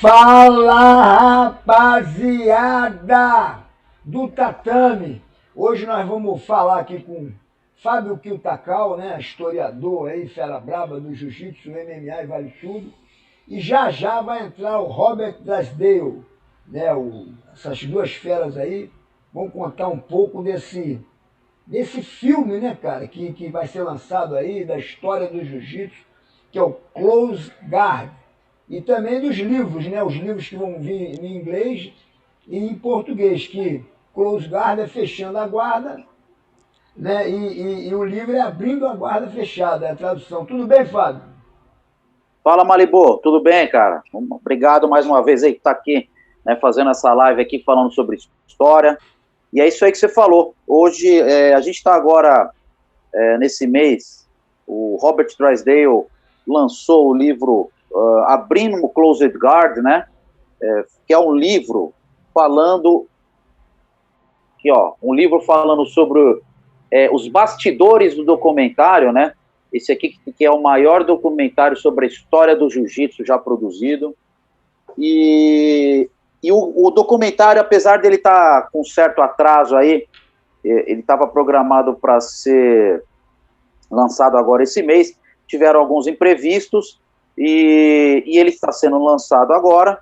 Fala, rapaziada do tatame. Hoje nós vamos falar aqui com Fábio Kiltakal, né, historiador aí, fera braba do jiu-jitsu, MMA e vale tudo. E já já vai entrar o Robert Drysdale, né, essas duas feras aí vão contar um pouco desse filme, né, cara, que vai ser lançado aí, da história do jiu-jitsu, que é o Close Guard. E também dos livros, né? Os livros que vão vir em inglês e em português, que Close Guard é fechando a guarda, né? E o livro é abrindo a guarda fechada, é a tradução. Tudo bem, Fábio? Fala, Malibu, tudo bem, cara? Obrigado mais uma vez aí por estar aqui, né, fazendo essa live aqui, falando sobre história. E é isso aí que você falou. Hoje, a gente está agora, nesse mês, o Robert Drysdale lançou o livro Abrindo o Closed Guard, né? Que é um livro falando aqui, ó, um livro falando sobre os bastidores do documentário, né? Esse aqui que é o maior documentário sobre a história do jiu-jitsu já produzido. E o documentário, apesar dele estar com certo atraso aí, ele estava programado para ser lançado agora esse mês, tiveram alguns imprevistos, e ele está sendo lançado agora,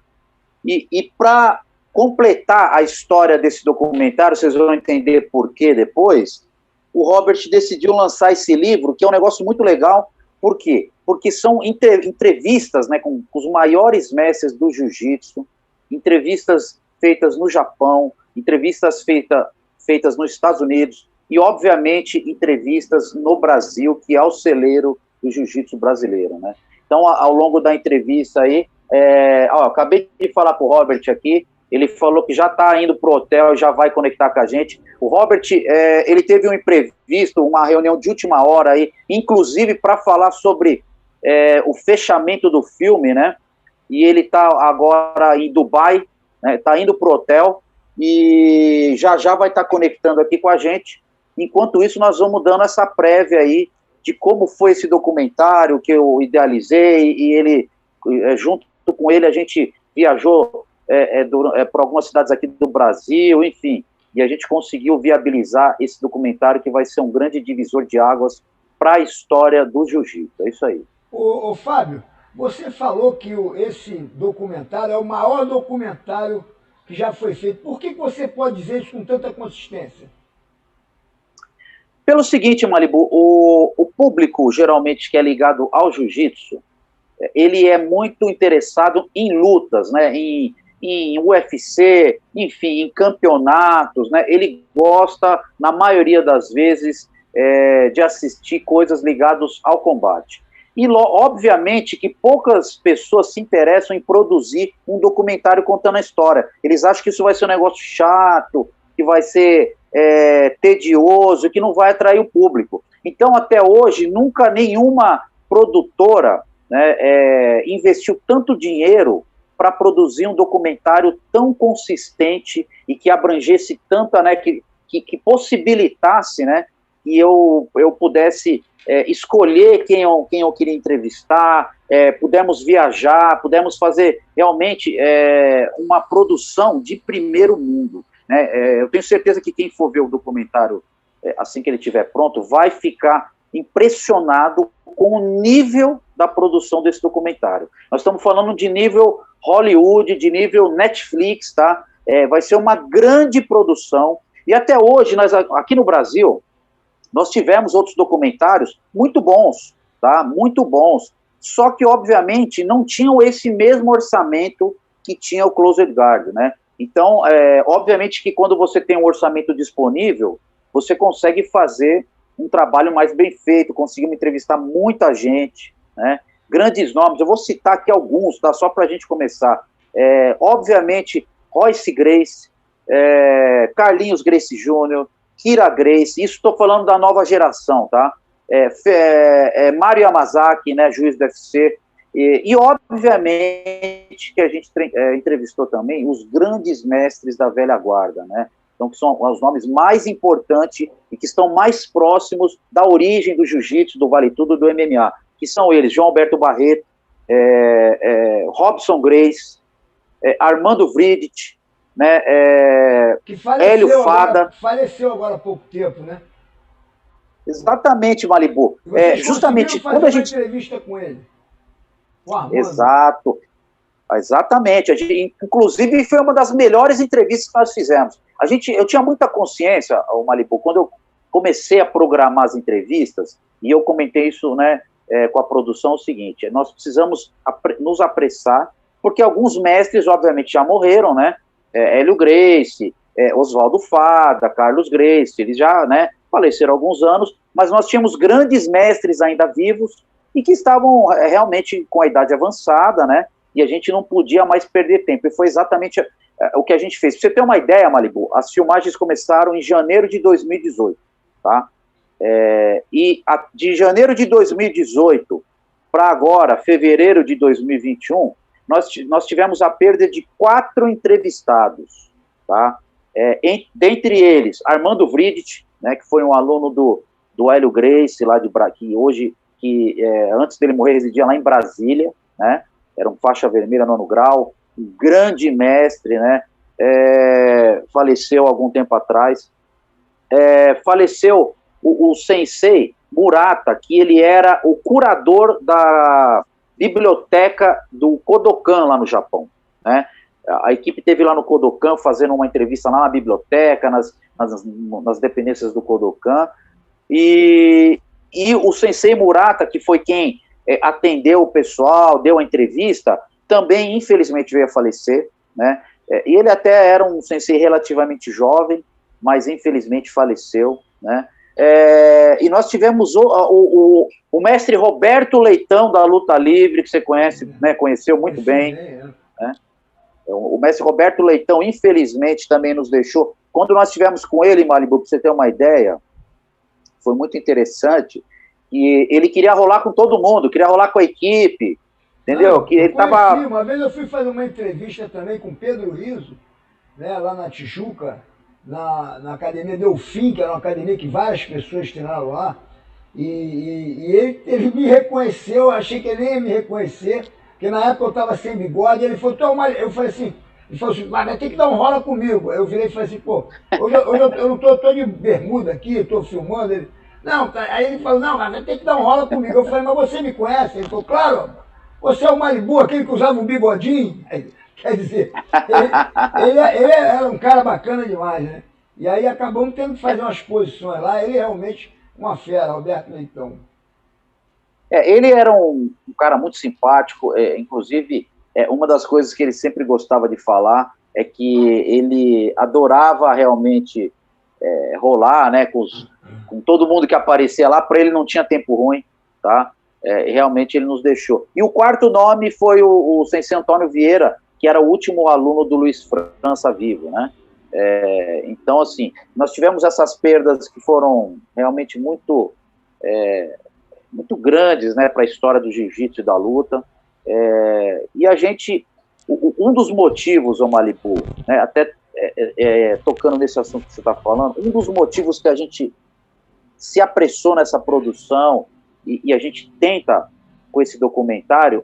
e para completar a história desse documentário, vocês vão entender por que depois, o Robert decidiu lançar esse livro, que é um negócio muito legal. Por quê? Porque são entrevistas, né, com os maiores mestres do jiu-jitsu, entrevistas feitas no Japão, entrevistas feitas nos Estados Unidos, e, obviamente, entrevistas no Brasil, que é o celeiro do jiu-jitsu brasileiro, né? Então, ao longo da entrevista aí, acabei de falar com o Robert aqui, ele falou que já está indo para o hotel e já vai conectar com a gente. O Robert, ele teve um imprevisto, uma reunião de última hora aí, inclusive para falar sobre o fechamento do filme, né? E ele está agora em Dubai, né? Está indo para o hotel e já vai estar conectando aqui com a gente. Enquanto isso, nós vamos dando essa prévia aí de como foi esse documentário que eu idealizei, e ele, junto com ele, a gente viajou por algumas cidades aqui do Brasil, enfim, e a gente conseguiu viabilizar esse documentário que vai ser um grande divisor de águas para a história do jiu-jitsu. É isso aí. Ô, Fábio, você falou que esse documentário é o maior documentário que já foi feito. Por que você pode dizer isso com tanta consistência? Pelo seguinte, Malibu, o público, geralmente, que é ligado ao jiu-jitsu, ele é muito interessado em lutas, né, em UFC, enfim, em campeonatos, né? Ele gosta, na maioria das vezes, de assistir coisas ligadas ao combate. E, obviamente, que poucas pessoas se interessam em produzir um documentário contando a história. Eles acham que isso vai ser um negócio chato, que vai ser tedioso, que não vai atrair o público. Então, até hoje, nunca nenhuma produtora, né, investiu tanto dinheiro para produzir um documentário tão consistente e que abrangesse tanto, né, que possibilitasse, né, que eu pudesse escolher quem eu queria entrevistar, pudemos viajar, pudemos fazer realmente uma produção de primeiro mundo, né? Eu tenho certeza que quem for ver o documentário assim que ele estiver pronto vai ficar impressionado com o nível da produção desse documentário. Nós estamos falando de nível Hollywood, de nível Netflix, tá? Vai ser uma grande produção, e até hoje, nós aqui no Brasil, nós tivemos outros documentários muito bons, tá? Muito bons, só que, obviamente, não tinham esse mesmo orçamento que tinha o Closed Guard, né? Então, obviamente que quando você tem um orçamento disponível, você consegue fazer um trabalho mais bem feito, conseguimos entrevistar muita gente, né? Grandes nomes, eu vou citar aqui alguns, tá? Só para a gente começar. Obviamente, Royce Gracie, Carlinhos Gracie Jr., Kira Gracie, isso estou falando da nova geração, tá? Mário Yamazaki, né, juiz do UFC, e obviamente que a gente entrevistou também os grandes mestres da velha guarda, né? Então, que são os nomes mais importantes e que estão mais próximos da origem do jiu-jitsu, do vale tudo, do MMA, que são eles, João Alberto Barreto, Robson Gracie, Armando Vridt, né, que faleceu, Hélio Fada. Faleceu agora há pouco tempo, né? Exatamente, Malibu. Justamente quando a gente... uma entrevista com ele. Com Armando. Exato. Exatamente. Inclusive, foi uma das melhores entrevistas que nós fizemos. Eu tinha muita consciência, o Malibu, quando eu comecei a programar as entrevistas, e eu comentei isso, né, com a produção, o seguinte: nós precisamos nos apressar, porque alguns mestres, obviamente, já morreram, né? Hélio Gracie, Oswaldo Fada, Carlos Gracie, eles já, né, faleceram há alguns anos, mas nós tínhamos grandes mestres ainda vivos e que estavam realmente com a idade avançada, né? E a gente não podia mais perder tempo. E foi exatamente o que a gente fez. Pra você ter uma ideia, Malibu, as filmagens começaram em janeiro de 2018, tá? De janeiro de 2018 para agora, fevereiro de 2021, nós tivemos a perda de 4 entrevistados, tá? Dentre eles, Armando Vridt, né, que foi um aluno do Hélio Gracie, lá que hoje, antes dele morrer, residia lá em Brasília, né? Era um faixa vermelha, 9º grau, um grande mestre, né? Faleceu algum tempo atrás. Faleceu o sensei Murata, que ele era o curador da biblioteca do Kodokan lá no Japão, né? A equipe esteve lá no Kodokan fazendo uma entrevista lá na biblioteca, nas dependências do Kodokan, e o sensei Murata, que foi quem atendeu o pessoal, deu a entrevista, também infelizmente veio a falecer, né? E ele até era um sensei relativamente jovem, mas infelizmente faleceu, né? E nós tivemos o mestre Roberto Leitão, da luta livre, que você conhece, né, conheceu muito bem, né? O mestre Roberto Leitão, infelizmente, também nos deixou. Quando nós estivemos com ele, Malibu, para você ter uma ideia, foi muito interessante, e ele queria rolar com todo mundo, queria rolar com a equipe, entendeu? Que ele tava... Uma vez eu fui fazer uma entrevista também com Pedro Riso, né, lá na Tijuca, na Academia Delfim, que era uma academia que várias pessoas treinaram lá, e ele me reconheceu, eu achei que ele nem ia me reconhecer, porque na época eu estava sem bigode, ele falou, eu falei assim, mas vai ter que dar um rola comigo. Eu virei e falei assim, pô, hoje eu não tô de bermuda aqui, estou filmando. Ele, não, aí ele falou, não, mas vai ter que dar um rola comigo. Eu falei, mas você me conhece? Ele falou, claro, você é o Malibu, aquele que usava um bigodinho. Quer dizer, ele era um cara bacana demais, né? E aí acabamos tendo que fazer umas posições lá, ele realmente uma fera, Roberto Leitão. Ele era um cara muito simpático, inclusive, uma das coisas que ele sempre gostava de falar é que ele adorava realmente rolar, né, com todo mundo que aparecia lá. Para ele não tinha tempo ruim, tá? Realmente ele nos deixou. E o quarto nome foi o Sensei Antônio Vieira, que era o último aluno do Luiz França vivo, né? Então, assim, nós tivemos essas perdas que foram realmente muito grandes, né, para a história do jiu-jitsu e da luta, e a gente, um dos motivos, ô Malibu, né, até tocando nesse assunto que você está falando, um dos motivos que a gente se apressou nessa produção e a gente tenta, com esse documentário,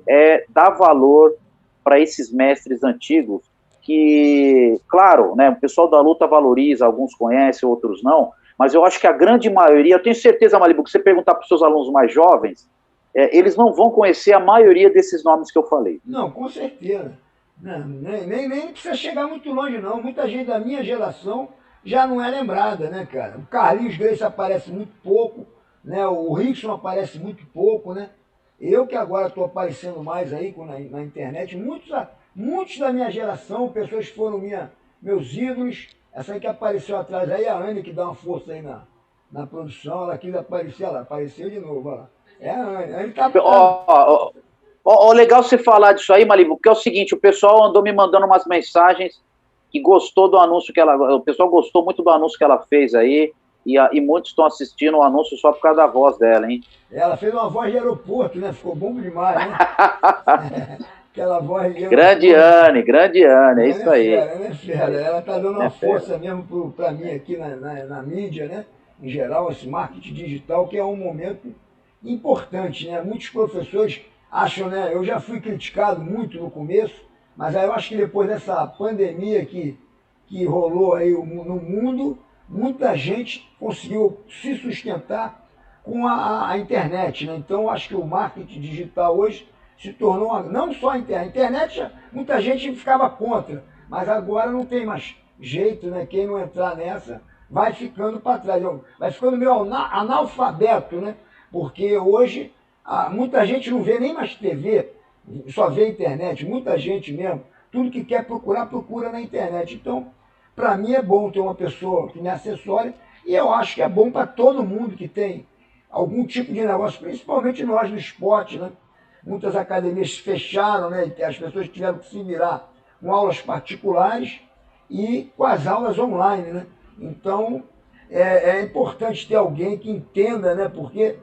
dar valor para esses mestres antigos que, claro, né, o pessoal da luta valoriza, alguns conhecem, outros não, mas eu acho que a grande maioria, eu tenho certeza, Malibu, que você perguntar para os seus alunos mais jovens, eles não vão conhecer a maioria desses nomes que eu falei. Não, com certeza. Não, nem precisa chegar muito longe, não. Muita gente da minha geração já não é lembrada, né, cara? O Carlinhos Gracie aparece muito pouco, né? O Rickson aparece muito pouco, né? Eu que agora estou aparecendo mais aí na internet, muitos da minha geração, pessoas que foram meus ídolos. Essa aí que apareceu atrás aí, a Anne, que dá uma força aí na produção, ela quis aparecer, ela apareceu de novo, olha lá. É a Anne. A Anne tá... legal você falar disso aí, Malibu, porque é o seguinte, o pessoal andou me mandando umas mensagens que gostou do anúncio o pessoal gostou muito do anúncio que ela fez aí, e muitos estão assistindo o anúncio só por causa da voz dela, hein? Ela fez uma voz de aeroporto, né? Ficou bom demais, né? Aquela voz de grande Anne, é isso aí. Ela é fera, ela tá dando uma força mesmo para mim aqui na mídia, né? Em geral, esse marketing digital, que é um momento importante, né? Muitos professores acham, né? Eu já fui criticado muito no começo, Mas aí eu acho que depois dessa pandemia que rolou aí no mundo, muita gente conseguiu se sustentar com a internet, né? Então eu acho que o marketing digital hoje se tornou, não só a internet, muita gente ficava contra, mas agora não tem mais jeito, né? Quem não entrar nessa vai ficando para trás, vai ficando meio analfabeto, né? Porque hoje muita gente não vê nem mais TV, só vê internet, muita gente mesmo, tudo que quer procurar, procura na internet. Então, para mim é bom ter uma pessoa que me assessore, e eu acho que é bom para todo mundo que tem algum tipo de negócio, principalmente nós no esporte, né? Muitas academias fecharam, né? E as pessoas tiveram que se virar com aulas particulares e com as aulas online, né? Então, é importante ter alguém que entenda, né? Porque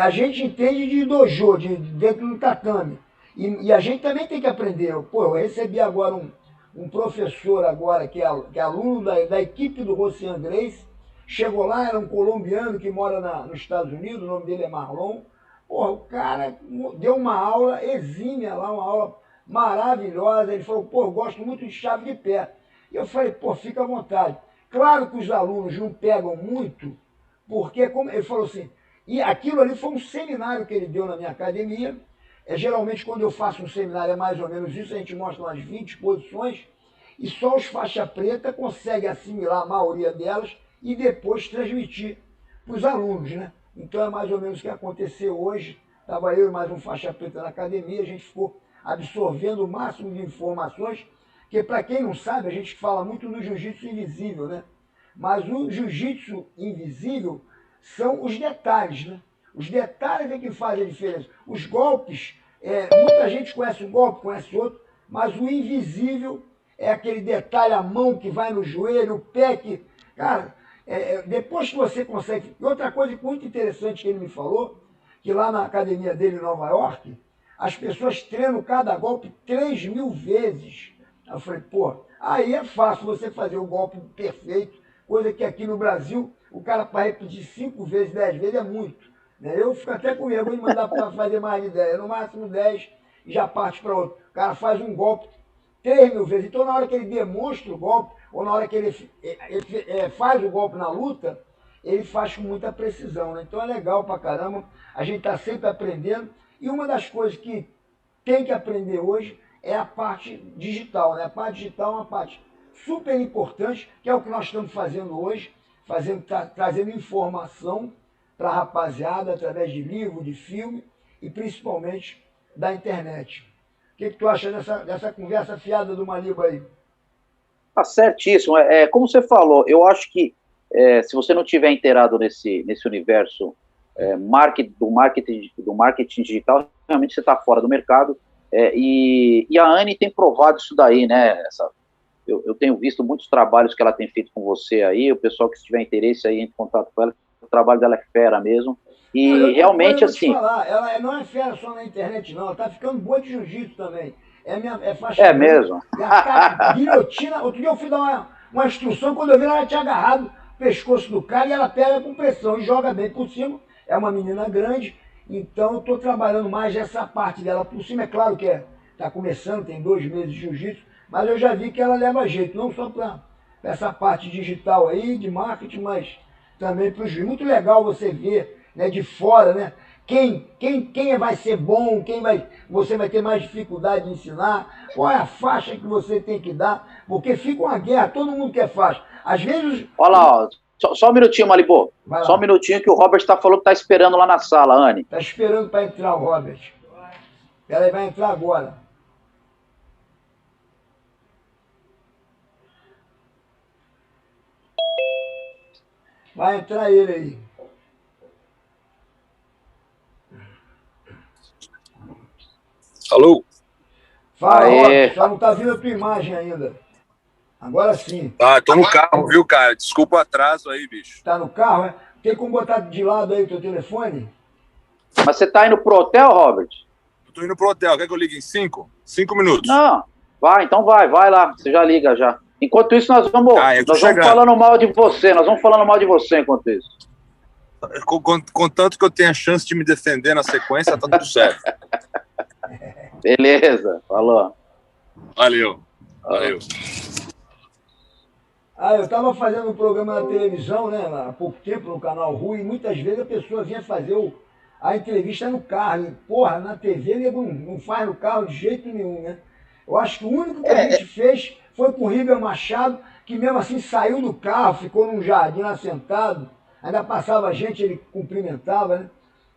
a gente entende de dojo, de dentro do tatame. E a gente também tem que aprender. Pô, eu recebi agora um professor agora, que é aluno da equipe do Rocian Grace, chegou lá, era um colombiano que mora nos Estados Unidos, o nome dele é Marlon. Pô, o cara deu uma aula exímia lá, uma aula maravilhosa. Ele falou, pô, eu gosto muito de chave de pé. E eu falei, pô, fica à vontade. Claro que os alunos não pegam muito, porque, como ele falou assim, e aquilo ali foi um seminário que ele deu na minha academia. Geralmente, quando eu faço um seminário, é mais ou menos isso, a gente mostra umas 20 posições, e só os faixa preta conseguem assimilar a maioria delas e depois transmitir para os alunos, né? Então é mais ou menos o que aconteceu hoje. Estava eu e mais um faixa preta na academia, a gente ficou absorvendo o máximo de informações, que para quem não sabe, a gente fala muito no jiu-jitsu invisível, né? Mas o jiu-jitsu invisível são os detalhes, né? Os detalhes é que fazem a diferença. Os golpes, muita gente conhece um golpe, conhece outro, mas o invisível é aquele detalhe, a mão que vai no joelho, o pé que... Cara, depois que você consegue... E outra coisa muito interessante que ele me falou, que lá na academia dele em Nova York, as pessoas treinam cada golpe 3.000 vezes. Aí eu falei, pô, aí é fácil você fazer o golpe perfeito, coisa que aqui no Brasil, o cara para repetir 5 vezes, 10 vezes é muito. Né? Eu fico até com medo de mandar para fazer mais de 10, no máximo 10 e já parte para outro. O cara faz um golpe 3.000 vezes. Então, na hora que ele demonstra o golpe, ou na hora que ele faz o golpe na luta, ele faz com muita precisão. Né? Então, é legal pra caramba. A gente está sempre aprendendo. E uma das coisas que tem que aprender hoje é a parte digital. Né? A parte digital é uma parte super importante, que é o que nós estamos fazendo hoje, trazendo informação para a rapaziada através de livro, de filme e principalmente da internet. O que tu acha dessa conversa fiada do Maliba aí? Tá certíssimo. Como você falou, eu acho que se você não tiver inteirado nesse universo do marketing digital, realmente você está fora do mercado. E a Anne tem provado isso daí, né? Eu tenho visto muitos trabalhos que ela tem feito com você aí, o pessoal que tiver interesse aí, entre em contato com ela, o trabalho dela é fera mesmo. E realmente, assim... Falar, ela não é fera só na internet, não, ela tá ficando boa de jiu-jitsu também. É faixa mesmo? E a guilhotina, outro dia eu fui dar uma instrução, quando eu vi ela tinha agarrado o pescoço do cara e ela pega com pressão e joga bem por cima. É uma menina grande, então eu estou trabalhando mais essa parte dela por cima. É claro que está começando, tem 2 meses de jiu-jitsu, mas eu já vi que ela leva jeito, não só para essa parte digital aí, de marketing, mas também para o jiu-jitsu. Muito legal você ver, né, de fora, né? Quem vai ser bom, você vai ter mais dificuldade de ensinar, qual é a faixa que você tem que dar, porque fica uma guerra, todo mundo quer faixa. Às vezes... Olha lá, só um minutinho, Malibo. Só um minutinho que o Robert falou que está esperando lá na sala, Anne. Está esperando para entrar o Robert. Ela vai entrar agora. Vai entrar ele aí. Alô? Fala, Robert, só não tá vindo a tua imagem ainda. Agora sim. Tô no carro, viu, cara? Desculpa o atraso aí, bicho. Tá no carro, é? Tem como botar de lado aí o teu telefone? Mas você tá indo pro hotel, Robert? Eu tô indo pro hotel. Quer que eu ligue em 5? 5 minutos. Não, então vai lá. Você já liga já. Enquanto isso, nós vamos falando mal de você. Nós vamos falando mal de você enquanto isso. Contanto que eu tenha chance de me defender na sequência, tá tudo certo. Beleza, falou. Valeu. Valeu. Eu estava fazendo um programa na televisão, né, há pouco tempo, no canal Rui, e muitas vezes a pessoa vinha fazer a entrevista no carro. E, porra, na TV ele não faz no carro de jeito nenhum, né? Eu acho que o único que a gente fez foi com o Ribas Machado, que mesmo assim saiu do carro, ficou num jardim lá sentado, ainda passava gente, ele cumprimentava, né?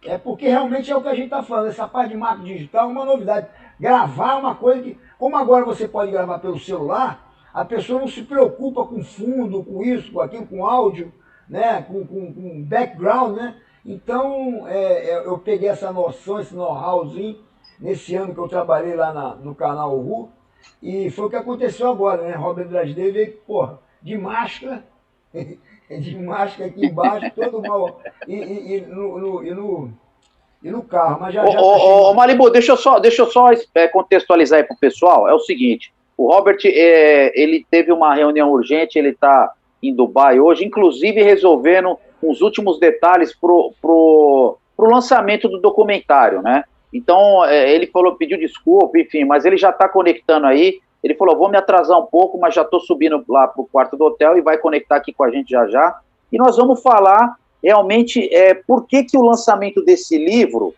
É porque realmente é o que a gente está falando, essa parte de marketing digital é uma novidade. Gravar é uma coisa que, como agora você pode gravar pelo celular, a pessoa não se preocupa com fundo, com isso, com aquilo, com áudio, né? com background, né? Então, eu peguei essa noção, esse know-howzinho, nesse ano que eu trabalhei lá no canal Ru, e foi o que aconteceu agora, né? Robert Drasdale veio, porra, de máscara, de máscara aqui embaixo, todo mal, e no carro, mas já... Malibu, deixa eu só contextualizar aí pro pessoal, é o seguinte, o Robert, ele teve uma reunião urgente, ele está em Dubai hoje, inclusive resolvendo os últimos detalhes pro lançamento do documentário, né? Então, ele pediu desculpa, enfim, mas ele já está conectando aí, ele falou, vou me atrasar um pouco, mas já estou subindo lá pro quarto do hotel e vai conectar aqui com a gente já já, e nós vamos falar realmente por que o lançamento desse livro,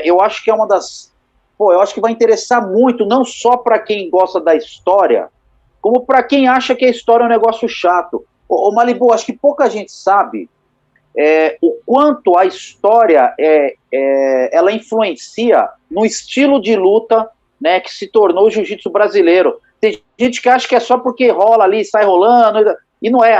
eu acho que é uma das... eu acho que vai interessar muito, não só para quem gosta da história, como para quem acha que a história é um negócio chato. Malibu, acho que pouca gente sabe o quanto a história ela influencia no estilo de luta, né, que se tornou o jiu-jitsu brasileiro. Tem gente que acha que é só porque rola ali, sai rolando, e não é.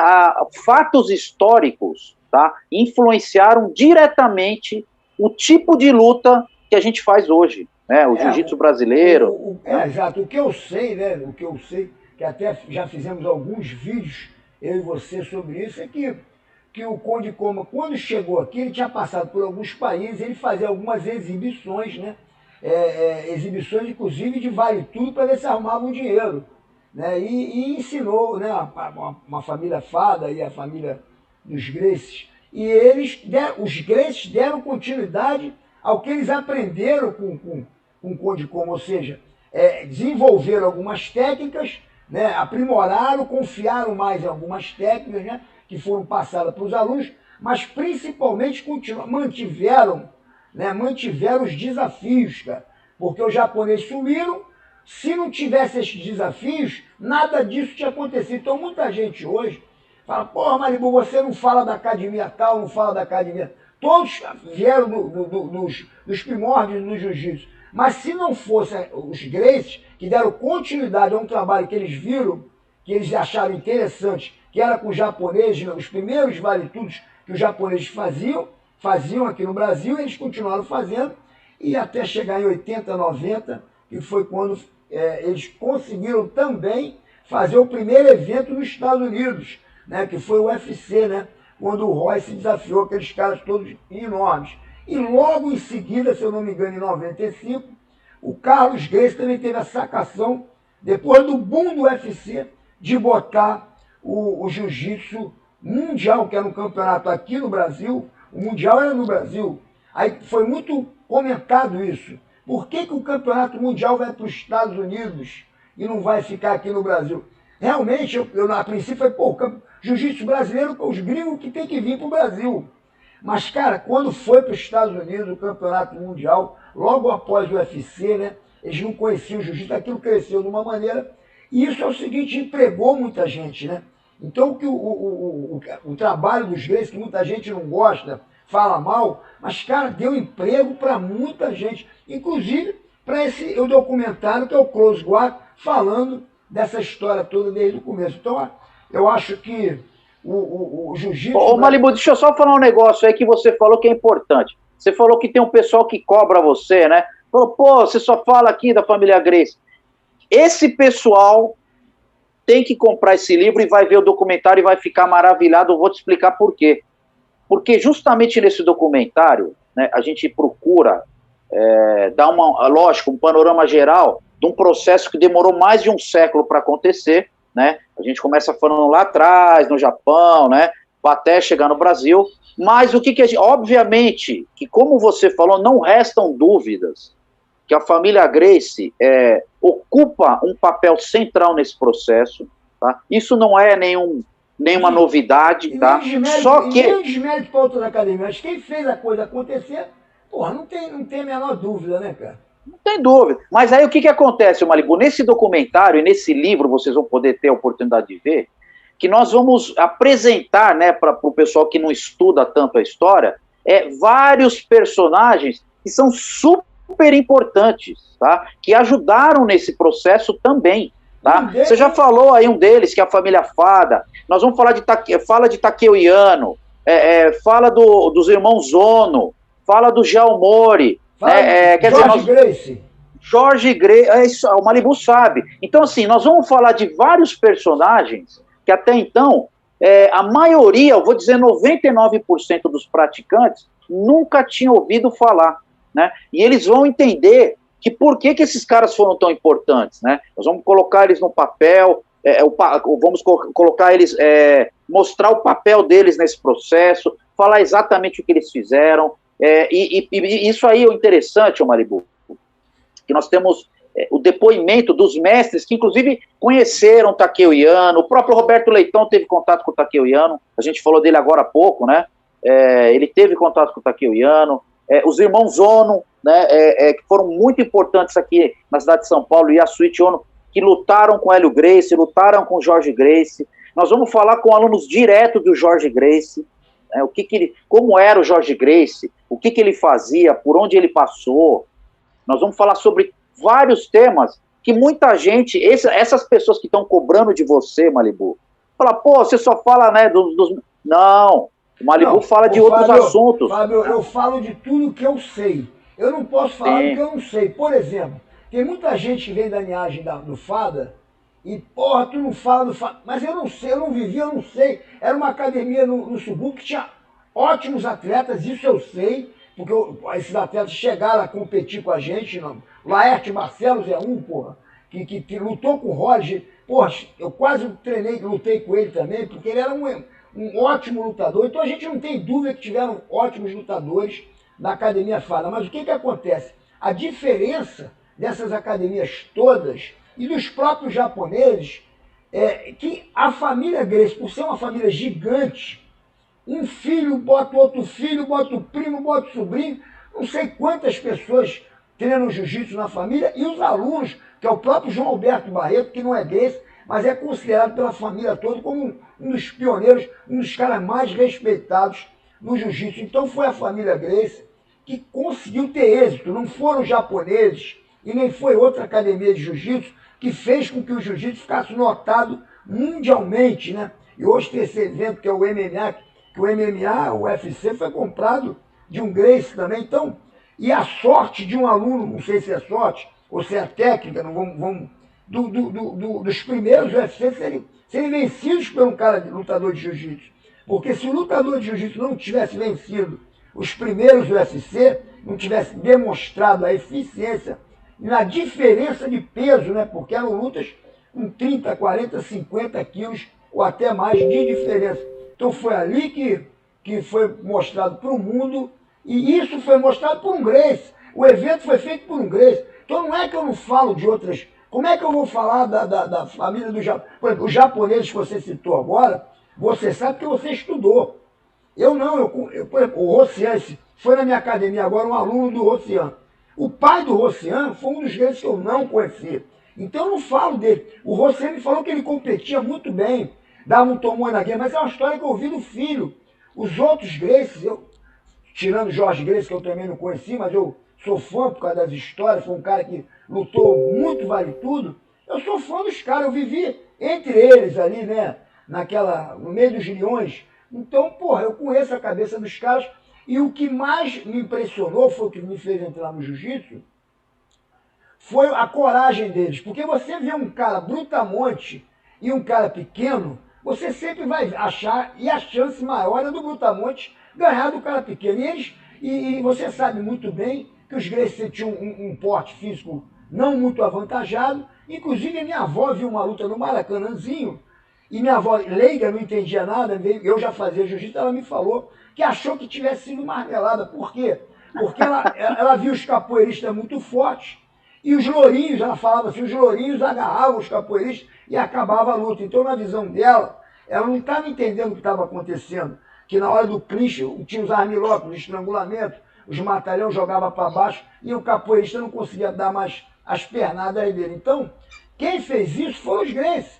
Fatos históricos, tá, influenciaram diretamente o tipo de luta que a gente faz hoje. O jiu-jitsu brasileiro. Exato. O que eu sei, né? O que eu sei, que até já fizemos alguns vídeos, eu e você, sobre isso, é que o Conde Coma, quando chegou aqui, ele tinha passado por alguns países, ele fazia algumas exibições, né? Exibições, inclusive, de vale tudo para ver se arrumava um dinheiro. Né? E ensinou, né? Uma família fada e a família dos Gracies. E os Gracies deram continuidade ao que eles aprenderam com o Conde Coma, ou seja, desenvolveram algumas técnicas, né, aprimoraram, confiaram mais em algumas técnicas, né, que foram passadas para os alunos, mas principalmente mantiveram os desafios, cara, porque os japoneses sumiram, se não tivesse esses desafios, nada disso tinha acontecido. Então muita gente hoje fala, porra, Malibu, você não fala da academia tal, não fala da academia... Todos vieram dos primórdios do jiu-jitsu. Mas se não fossem os Gracies, que deram continuidade a um trabalho que eles viram, que eles acharam interessante, que era com os japoneses, os primeiros vale-tudos que os japoneses faziam aqui no Brasil, eles continuaram fazendo, e até chegar em 80, 90, que foi quando eles conseguiram também fazer o primeiro evento nos Estados Unidos, né, que foi o UFC, né? Quando o Royce desafiou aqueles caras todos enormes. E logo em seguida, se eu não me engano, em 95, o Carlos Gracie também teve a sacação, depois do boom do UFC, de botar o jiu-jitsu mundial, que era um campeonato aqui no Brasil, o mundial era no Brasil. Aí foi muito comentado isso. Por que o campeonato mundial vai para os Estados Unidos e não vai ficar aqui no Brasil? Realmente, eu a princípio falei, pô, jiu-jitsu brasileiro, os gringos que tem que vir para o Brasil. Mas, cara, quando foi para os Estados Unidos, o campeonato mundial, logo após o UFC, né, eles não conheciam o jiu-jitsu, aquilo cresceu de uma maneira, e isso é o seguinte, empregou muita gente, né? Então, o trabalho dos Gracies, que muita gente não gosta, fala mal, mas, cara, deu emprego para muita gente, inclusive para o documentário que é o Close Guard, falando dessa história toda desde o começo. Então, eu acho que o jiu-jitsu... Malibu, deixa eu só falar um negócio aí que você falou que é importante. Você falou que tem um pessoal que cobra você, né? Falou, pô, você só fala aqui da família Gracie. Esse pessoal tem que comprar esse livro e vai ver o documentário e vai ficar maravilhado. Eu vou te explicar por quê. Porque justamente nesse documentário, né, a gente procura dar lógico, um panorama geral de um processo que demorou mais de um século para acontecer, né? A gente começa falando lá atrás, no Japão, né? Até chegar no Brasil. Mas o que a gente... Obviamente, que como você falou, não restam dúvidas que a família Gracie ocupa um papel central nesse processo, tá? Isso não é nenhuma novidade, tá? Só que... nem desmérito para outra academia, mas quem fez a coisa acontecer, porra, não tem a menor dúvida, né, cara? Não tem dúvida. Mas aí o que acontece, Malibu? Nesse documentário e nesse livro, vocês vão poder ter a oportunidade de ver, que nós vamos apresentar, né, para o pessoal que não estuda tanto a história, vários personagens que são super importantes, tá? Que ajudaram nesse processo também. Tá? Você já falou aí um deles, que é a família Fada. Nós vamos falar de Takeo Yano, fala dos irmãos Ono, fala do Gelmori, Jorge Gracie, o Malibu sabe. Então, assim, nós vamos falar de vários personagens que até então, a maioria, eu vou dizer 99% dos praticantes, nunca tinham ouvido falar, né? E eles vão entender que por que esses caras foram tão importantes, né? Nós vamos colocar eles no papel, vamos colocar eles, mostrar o papel deles nesse processo, falar exatamente o que eles fizeram, e isso aí é o interessante, Malibu, que nós temos o depoimento dos mestres que, inclusive, conheceram Takeo Yano. O próprio Roberto Leitão teve contato com o Takeo Yano, a gente falou dele agora há pouco, né? Ele teve contato com o Takeo Yano, os irmãos Ono, né, que foram muito importantes aqui na cidade de São Paulo, e a Suíte Ono, que lutaram com Hélio Gracie, lutaram com Jorge Gracie. Nós vamos falar com alunos direto do Jorge Gracie, né, como era o Jorge Gracie, o que ele fazia, por onde ele passou. Nós vamos falar sobre vários temas que muita gente, essas pessoas que estão cobrando de você, Malibu, fala, pô, você só fala, né, dos... Não, o Malibu fala de outros assuntos. Fábio, eu falo de tudo que eu sei. Eu não posso falar do que eu não sei. Por exemplo, tem muita gente que vem da linhagem do Fada e, porra, tu não fala do Fada. Mas eu não sei, eu não vivi, eu não sei. Era uma academia no Subuco que tinha ótimos atletas, isso eu sei, porque esses atletas chegaram a competir com a gente. Não. Laerte Barcelos é um, porra, que lutou com o Roger. Porra, eu quase lutei com ele também, porque ele era um ótimo lutador. Então a gente não tem dúvida que tiveram ótimos lutadores na Academia Fada. Mas o que acontece? A diferença dessas academias todas e dos próprios japoneses é que a família Gracie, por ser uma família gigante, um filho bota outro filho, bota o primo, bota o sobrinho, não sei quantas pessoas treinam jiu-jitsu na família, e os alunos, que é o próprio João Alberto Barreto, que não é Gracie, mas é considerado pela família toda como um dos pioneiros, um dos caras mais respeitados no jiu-jitsu. Então foi a família Gracie que conseguiu ter êxito, não foram os japoneses e nem foi outra academia de jiu-jitsu que fez com que o jiu-jitsu ficasse notado mundialmente, né? E hoje tem esse evento que é o MMA, que o MMA, o UFC, foi comprado de um Gracie também. Então, e a sorte de um aluno, não sei se é sorte ou se é técnica, não vamos dos primeiros UFC serem vencidos por um cara lutador de jiu-jitsu. Porque se o lutador de jiu-jitsu não tivesse vencido os primeiros UFC, não tivesse demonstrado a eficiência na diferença de peso, né? Porque eram lutas com 30, 40, 50 quilos ou até mais de diferença. Então foi ali que foi mostrado para o mundo, e isso foi mostrado por um Gracie. O evento foi feito por um Gracie. Então não é que eu não falo de outras... Como é que eu vou falar da família do Japão? Por exemplo, os japoneses que você citou agora, você sabe que você estudou. Eu não, por exemplo, o Rossian, foi na minha academia agora um aluno do Rossian. O pai do Rossian foi um dos grandes que eu não conhecia. Então eu não falo dele. O Rossian me falou que ele competia muito bem, dava um tomão na guerra, mas é uma história que eu ouvi do filho. Os outros Gracies, tirando Jorge Gracie, que eu também não conheci, mas eu sou fã por causa das histórias, foi um cara que lutou muito, vale tudo. Eu sou fã dos caras, eu vivi entre eles ali, né, no meio dos leões. Então, porra, eu conheço a cabeça dos caras, e o que mais me impressionou, foi o que me fez entrar no jiu-jitsu, foi a coragem deles. Porque você vê um cara brutamonte e um cara pequeno, você sempre vai achar, e a chance maior é do brutamonte ganhar do cara pequeno. E você sabe muito bem que os Gracie tinham um porte físico não muito avantajado. Inclusive, a minha avó viu uma luta no Maracanãzinho, e minha avó, leiga, não entendia nada, eu já fazia jiu-jitsu, ela me falou que achou que tivesse sido marmelada. Por quê? Porque ela viu os capoeiristas muito fortes e os lourinhos, ela falava assim, os lourinhos agarravam os capoeiristas e acabava a luta. Então, na visão dela, ela não estava entendendo o que estava acontecendo. Que na hora do clinch, tinha os armilocos, os estrangulamentos, os matalhão jogava para baixo e o capoeirista não conseguia dar mais as pernadas dele. Então, quem fez isso foram os Gracie.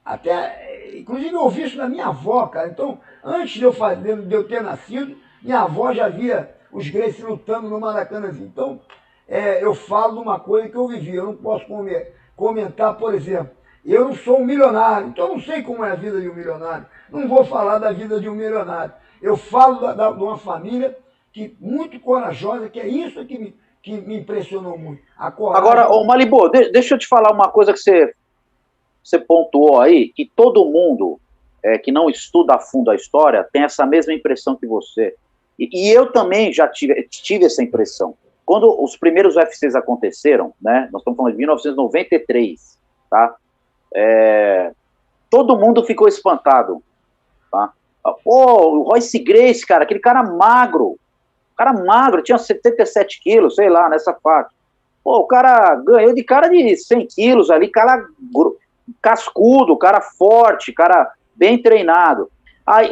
Até, inclusive, eu ouvi isso da minha avó, cara. Então, antes de eu ter nascido, minha avó já via os Gracie lutando no Maracanãzinho. Então, eu falo de uma coisa que eu vivi. Eu não posso comentar, por exemplo, eu não sou um milionário, então eu não sei como é a vida de um milionário. Não vou falar da vida de um milionário. Eu falo de uma família muito corajosa, que é isso que me impressionou muito. A coragem. Agora, ô Malibu, deixa eu te falar uma coisa que você pontuou aí, que todo mundo que não estuda a fundo a história tem essa mesma impressão que você. E eu também já tive essa impressão. Quando os primeiros UFCs aconteceram, né, nós estamos falando de 1993, tá? Todo mundo ficou espantado, tá? Pô, o Royce Gracie, cara, aquele cara magro, tinha 77 quilos, sei lá, nessa faixa. Pô, o cara ganhou de cara de 100 quilos ali, cara cascudo, cara forte, cara bem treinado. Aí,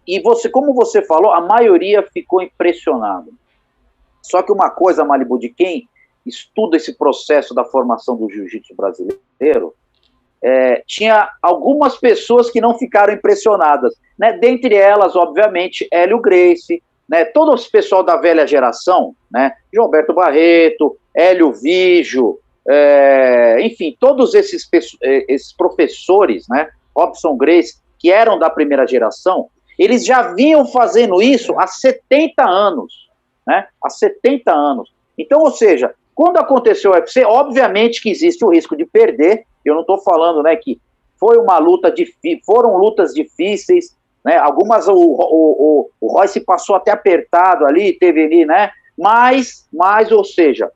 e você, como você falou, a maioria ficou impressionado. Só que uma coisa, Malibu, de quem estuda esse processo da formação do jiu-jitsu brasileiro, tinha algumas pessoas que não ficaram impressionadas, né? Dentre elas, obviamente, Hélio Gracie, né? Todo esse pessoal da velha geração, né? João Alberto Barreto, Hélio Vigio, enfim, todos esses professores, né? Robson Gracie, que eram da primeira geração, eles já vinham fazendo isso há 70 anos, né? Há 70 anos. Então, ou seja, quando aconteceu o UFC, obviamente que existe o risco de perder. Eu não estou falando, né, que foram lutas difíceis, né? Algumas o Royce passou até apertado ali, teve ali, né? Mas ou seja,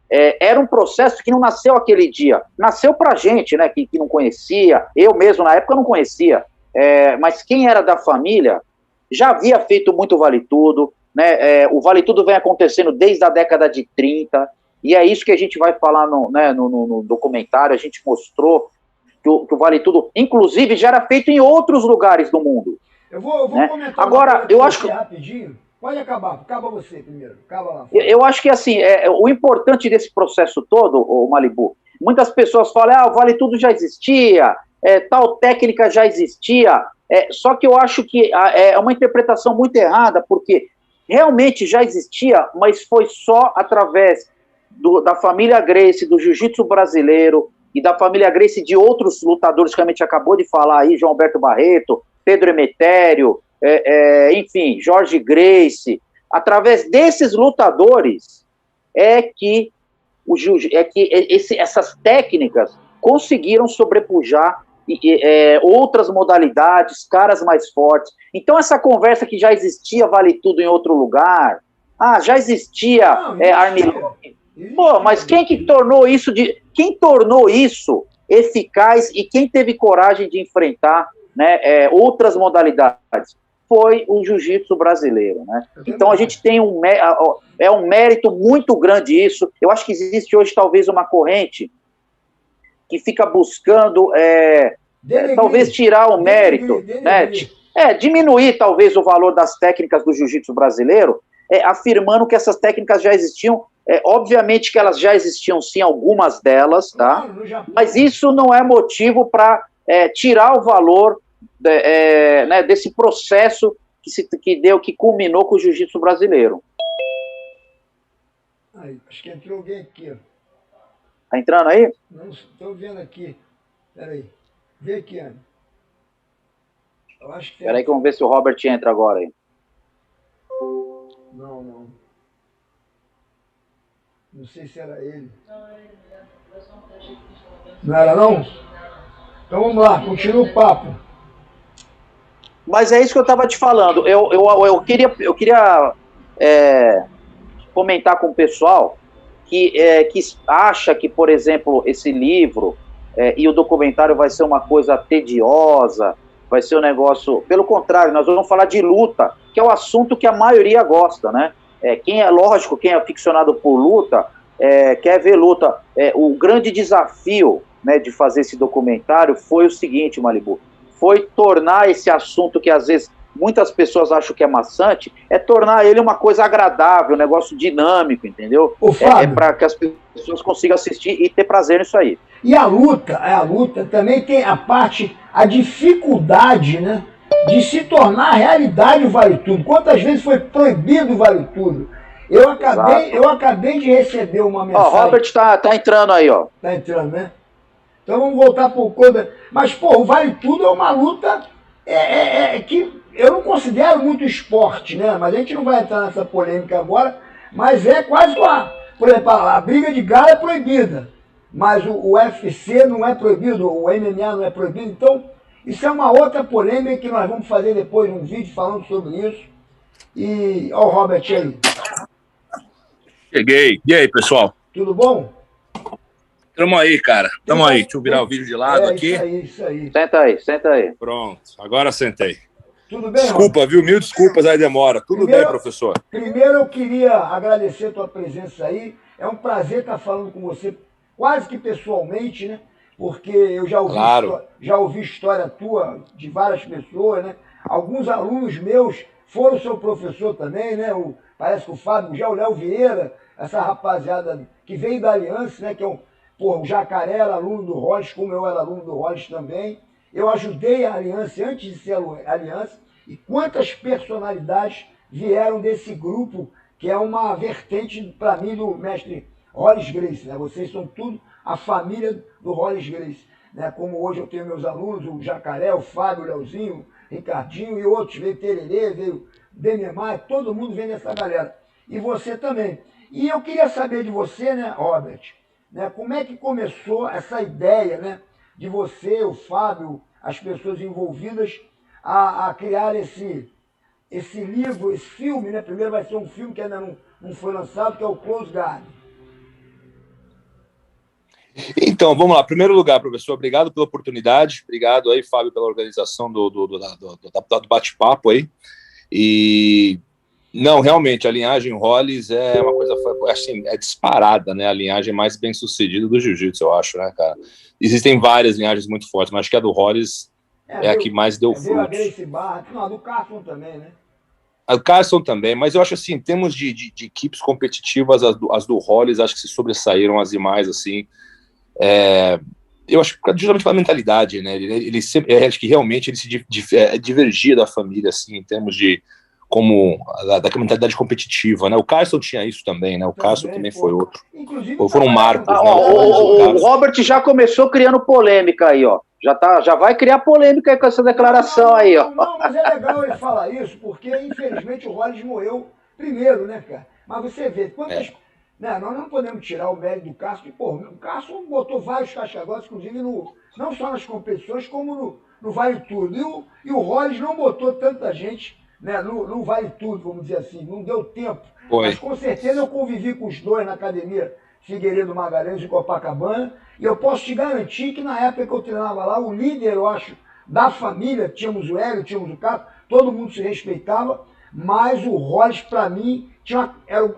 era um processo que não nasceu aquele dia, nasceu pra gente, né, que não conhecia, eu mesmo na época não conhecia, mas quem era da família já havia feito muito Vale Tudo, né? O Vale Tudo vem acontecendo desde a década de 30, e é isso que a gente vai falar no documentário. A gente mostrou que o Vale Tudo, inclusive, já era feito em outros lugares do mundo. Eu vou né? comentar agora, eu acho que rapidinho. Pode acabar, acaba você primeiro. Acaba lá. Eu acho que assim, o importante desse processo todo, o Malibu, muitas pessoas falam, o Vale Tudo já existia, tal técnica já existia, só que eu acho que é uma interpretação muito errada, porque realmente já existia, mas foi só através da família Gracie, do jiu-jitsu brasileiro, e da família Gracie de outros lutadores que a gente acabou de falar aí, João Alberto Barreto, Pedro Emetério, enfim, Jorge Gracie. Através desses lutadores que essas técnicas conseguiram sobrepujar outras modalidades, caras mais fortes. Então essa conversa que já existia Vale Tudo em outro lugar, já existia Armlock. Pô, mas quem tornou isso eficaz e quem teve coragem de enfrentar, né, outras modalidades? Foi o jiu-jitsu brasileiro, né? Então a gente tem um mérito muito grande isso. Eu acho que existe hoje talvez uma corrente que fica buscando talvez tirar o mérito, né? Diminuir talvez o valor das técnicas do jiu-jitsu brasileiro, afirmando que essas técnicas já existiam. Obviamente que elas já existiam sim, algumas delas, tá? Mas isso não é motivo para tirar o valor né, desse processo que culminou com o jiu-jitsu brasileiro. Aí, acho que entrou alguém aqui, ó. Tá entrando aí? Não, estou vendo aqui. Peraí. Vê aqui, Ana. Eu acho que tem... Peraí que vamos ver se o Robert entra agora aí. Não. Não sei se era ele. Não era não? Então vamos lá, continua o papo. Mas é isso que eu estava te falando. Eu queria comentar com o pessoal que acha que, por exemplo, esse livro e o documentário vai ser uma coisa tediosa, vai ser um negócio... Pelo contrário, nós vamos falar de luta, que é o assunto que a maioria gosta, né? Quem é aficionado por luta, quer ver luta. O grande desafio, né, de fazer esse documentário foi o seguinte, Malibu, foi tornar esse assunto que às vezes muitas pessoas acham que é maçante, tornar ele uma coisa agradável, um negócio dinâmico, entendeu? Para que as pessoas consigam assistir e ter prazer nisso aí. E a luta também tem a dificuldade, né, de se tornar realidade o Vale Tudo. Quantas vezes foi proibido o Vale Tudo? Eu acabei de receber uma mensagem. Ó, Robert tá entrando aí, ó. Tá entrando, né? Então vamos voltar pro Coda. Mas, pô, o Vale Tudo é uma luta que eu não considero muito esporte, né? Mas a gente não vai entrar nessa polêmica agora. Mas é quase por exemplo, a briga de galo é proibida. Mas o UFC não é proibido, o MMA não é proibido. Então, isso é uma outra polêmica que nós vamos fazer depois um vídeo falando sobre isso. E, ó o Robert aí. Cheguei. E aí, pessoal? Tudo bom? Tamo aí, cara. Tamo aí. Deixa eu virar o vídeo de lado aqui. Isso aí. Senta aí. Pronto. Agora sentei. Tudo bem, Desculpa, Robert? viu? Mil desculpas aí, demora. Tudo bem, professor? Primeiro eu queria agradecer a tua presença aí. É um prazer estar falando com você, quase que pessoalmente, né? Porque eu já ouvi história tua de várias pessoas, né? Alguns alunos meus foram seu professor também, né? Parece que o Fábio, já o Léo Vieira, essa rapaziada que veio da Aliança, né? Que é o Jacaré era aluno do Rollins, como eu era aluno do Rollins também. Eu ajudei a Aliança antes de ser Aliança. E quantas personalidades vieram desse grupo, que é uma vertente, para mim, do mestre Rollins Gracie, né? Vocês são tudo a família do Rollins Gracie, né? Como hoje eu tenho meus alunos, o Jacaré, o Fábio, o Leozinho, o Ricardinho e outros, veio Tererê, veio Dememar, todo mundo vem dessa galera. E você também. E eu queria saber de você, né, Robert, né, como é que começou essa ideia, né, de você, o Fábio, as pessoas envolvidas a criar esse livro, esse filme, né? Primeiro vai ser um filme que ainda não foi lançado, que é o Close Guard. Então, vamos lá. Primeiro lugar, professor, obrigado pela oportunidade. Obrigado aí, Fábio, pela organização do bate-papo aí. E, não, realmente, a linhagem Rollins é uma coisa, assim, é disparada, né? A linhagem mais bem-sucedida do jiu-jitsu, eu acho, né, cara? Existem várias linhagens muito fortes, mas acho que a do Rollins é a que mais deu frutos. A Gracie Barra, não, a do Carson também, né? A do Carson também, mas eu acho assim, em termos de equipes competitivas, as do Rollins acho que se sobressaíram as demais, assim. Eu acho que justamente pela mentalidade, né? Ele sempre, acho que realmente ele se divergia da família, assim, em termos de da mentalidade competitiva, né? O Carson tinha isso também, né? O Carson também foi outro. Foram marcos. Né? O Robert já começou criando polêmica aí, ó. Já vai criar polêmica aí com essa declaração aí, ó. Não, mas é legal ele falar isso, porque infelizmente o Rollins morreu primeiro, né, cara? Mas você vê, quantas... Né, nós não podemos tirar o mérito do Carson, porque, pô, o Carson botou vários cascagotes, inclusive não só nas competições, como no Vale Tudo. E o Rollins não botou tanta gente, né, no Vale Tudo, vamos dizer assim, não deu tempo. Mas com certeza eu convivi com os dois na academia Figueiredo Magalhães e Copacabana, e eu posso te garantir que na época que eu treinava lá, o líder, eu acho, da família, tínhamos o Hélio, tínhamos o Carlos, todo mundo se respeitava, mas o Rollins, para mim,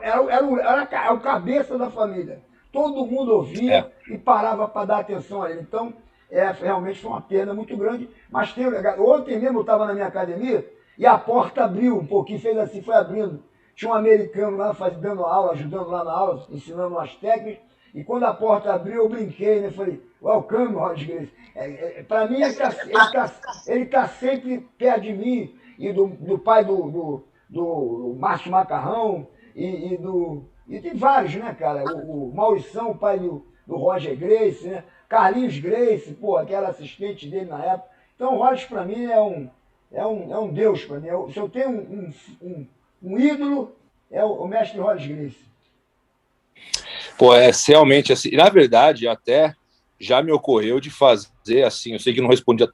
era o cabeça da família. Todo mundo ouvia e parava para dar atenção a ele. Então, realmente foi uma perda muito grande, mas tem o legal. Ontem mesmo eu estava na minha academia e a porta abriu um pouquinho, fez assim, foi abrindo. Tinha um americano lá dando aula, ajudando lá na aula, ensinando umas técnicas. E quando a porta abriu, eu brinquei, né? Falei, welcome, Rollins Gracie. Para mim, ele tá sempre perto de mim e do pai do Márcio Macarrão e tem vários, né, cara? O Maurição, o pai do Roger Gracie, né? Carlinhos Gracie, pô, que era assistente dele na época. Então, o Rollins, para mim, é um deus para mim. Se eu tenho um ídolo, é o mestre Rollins Gracie. Pô, realmente assim. Na verdade, até já me ocorreu de fazer assim. Eu sei que não respondi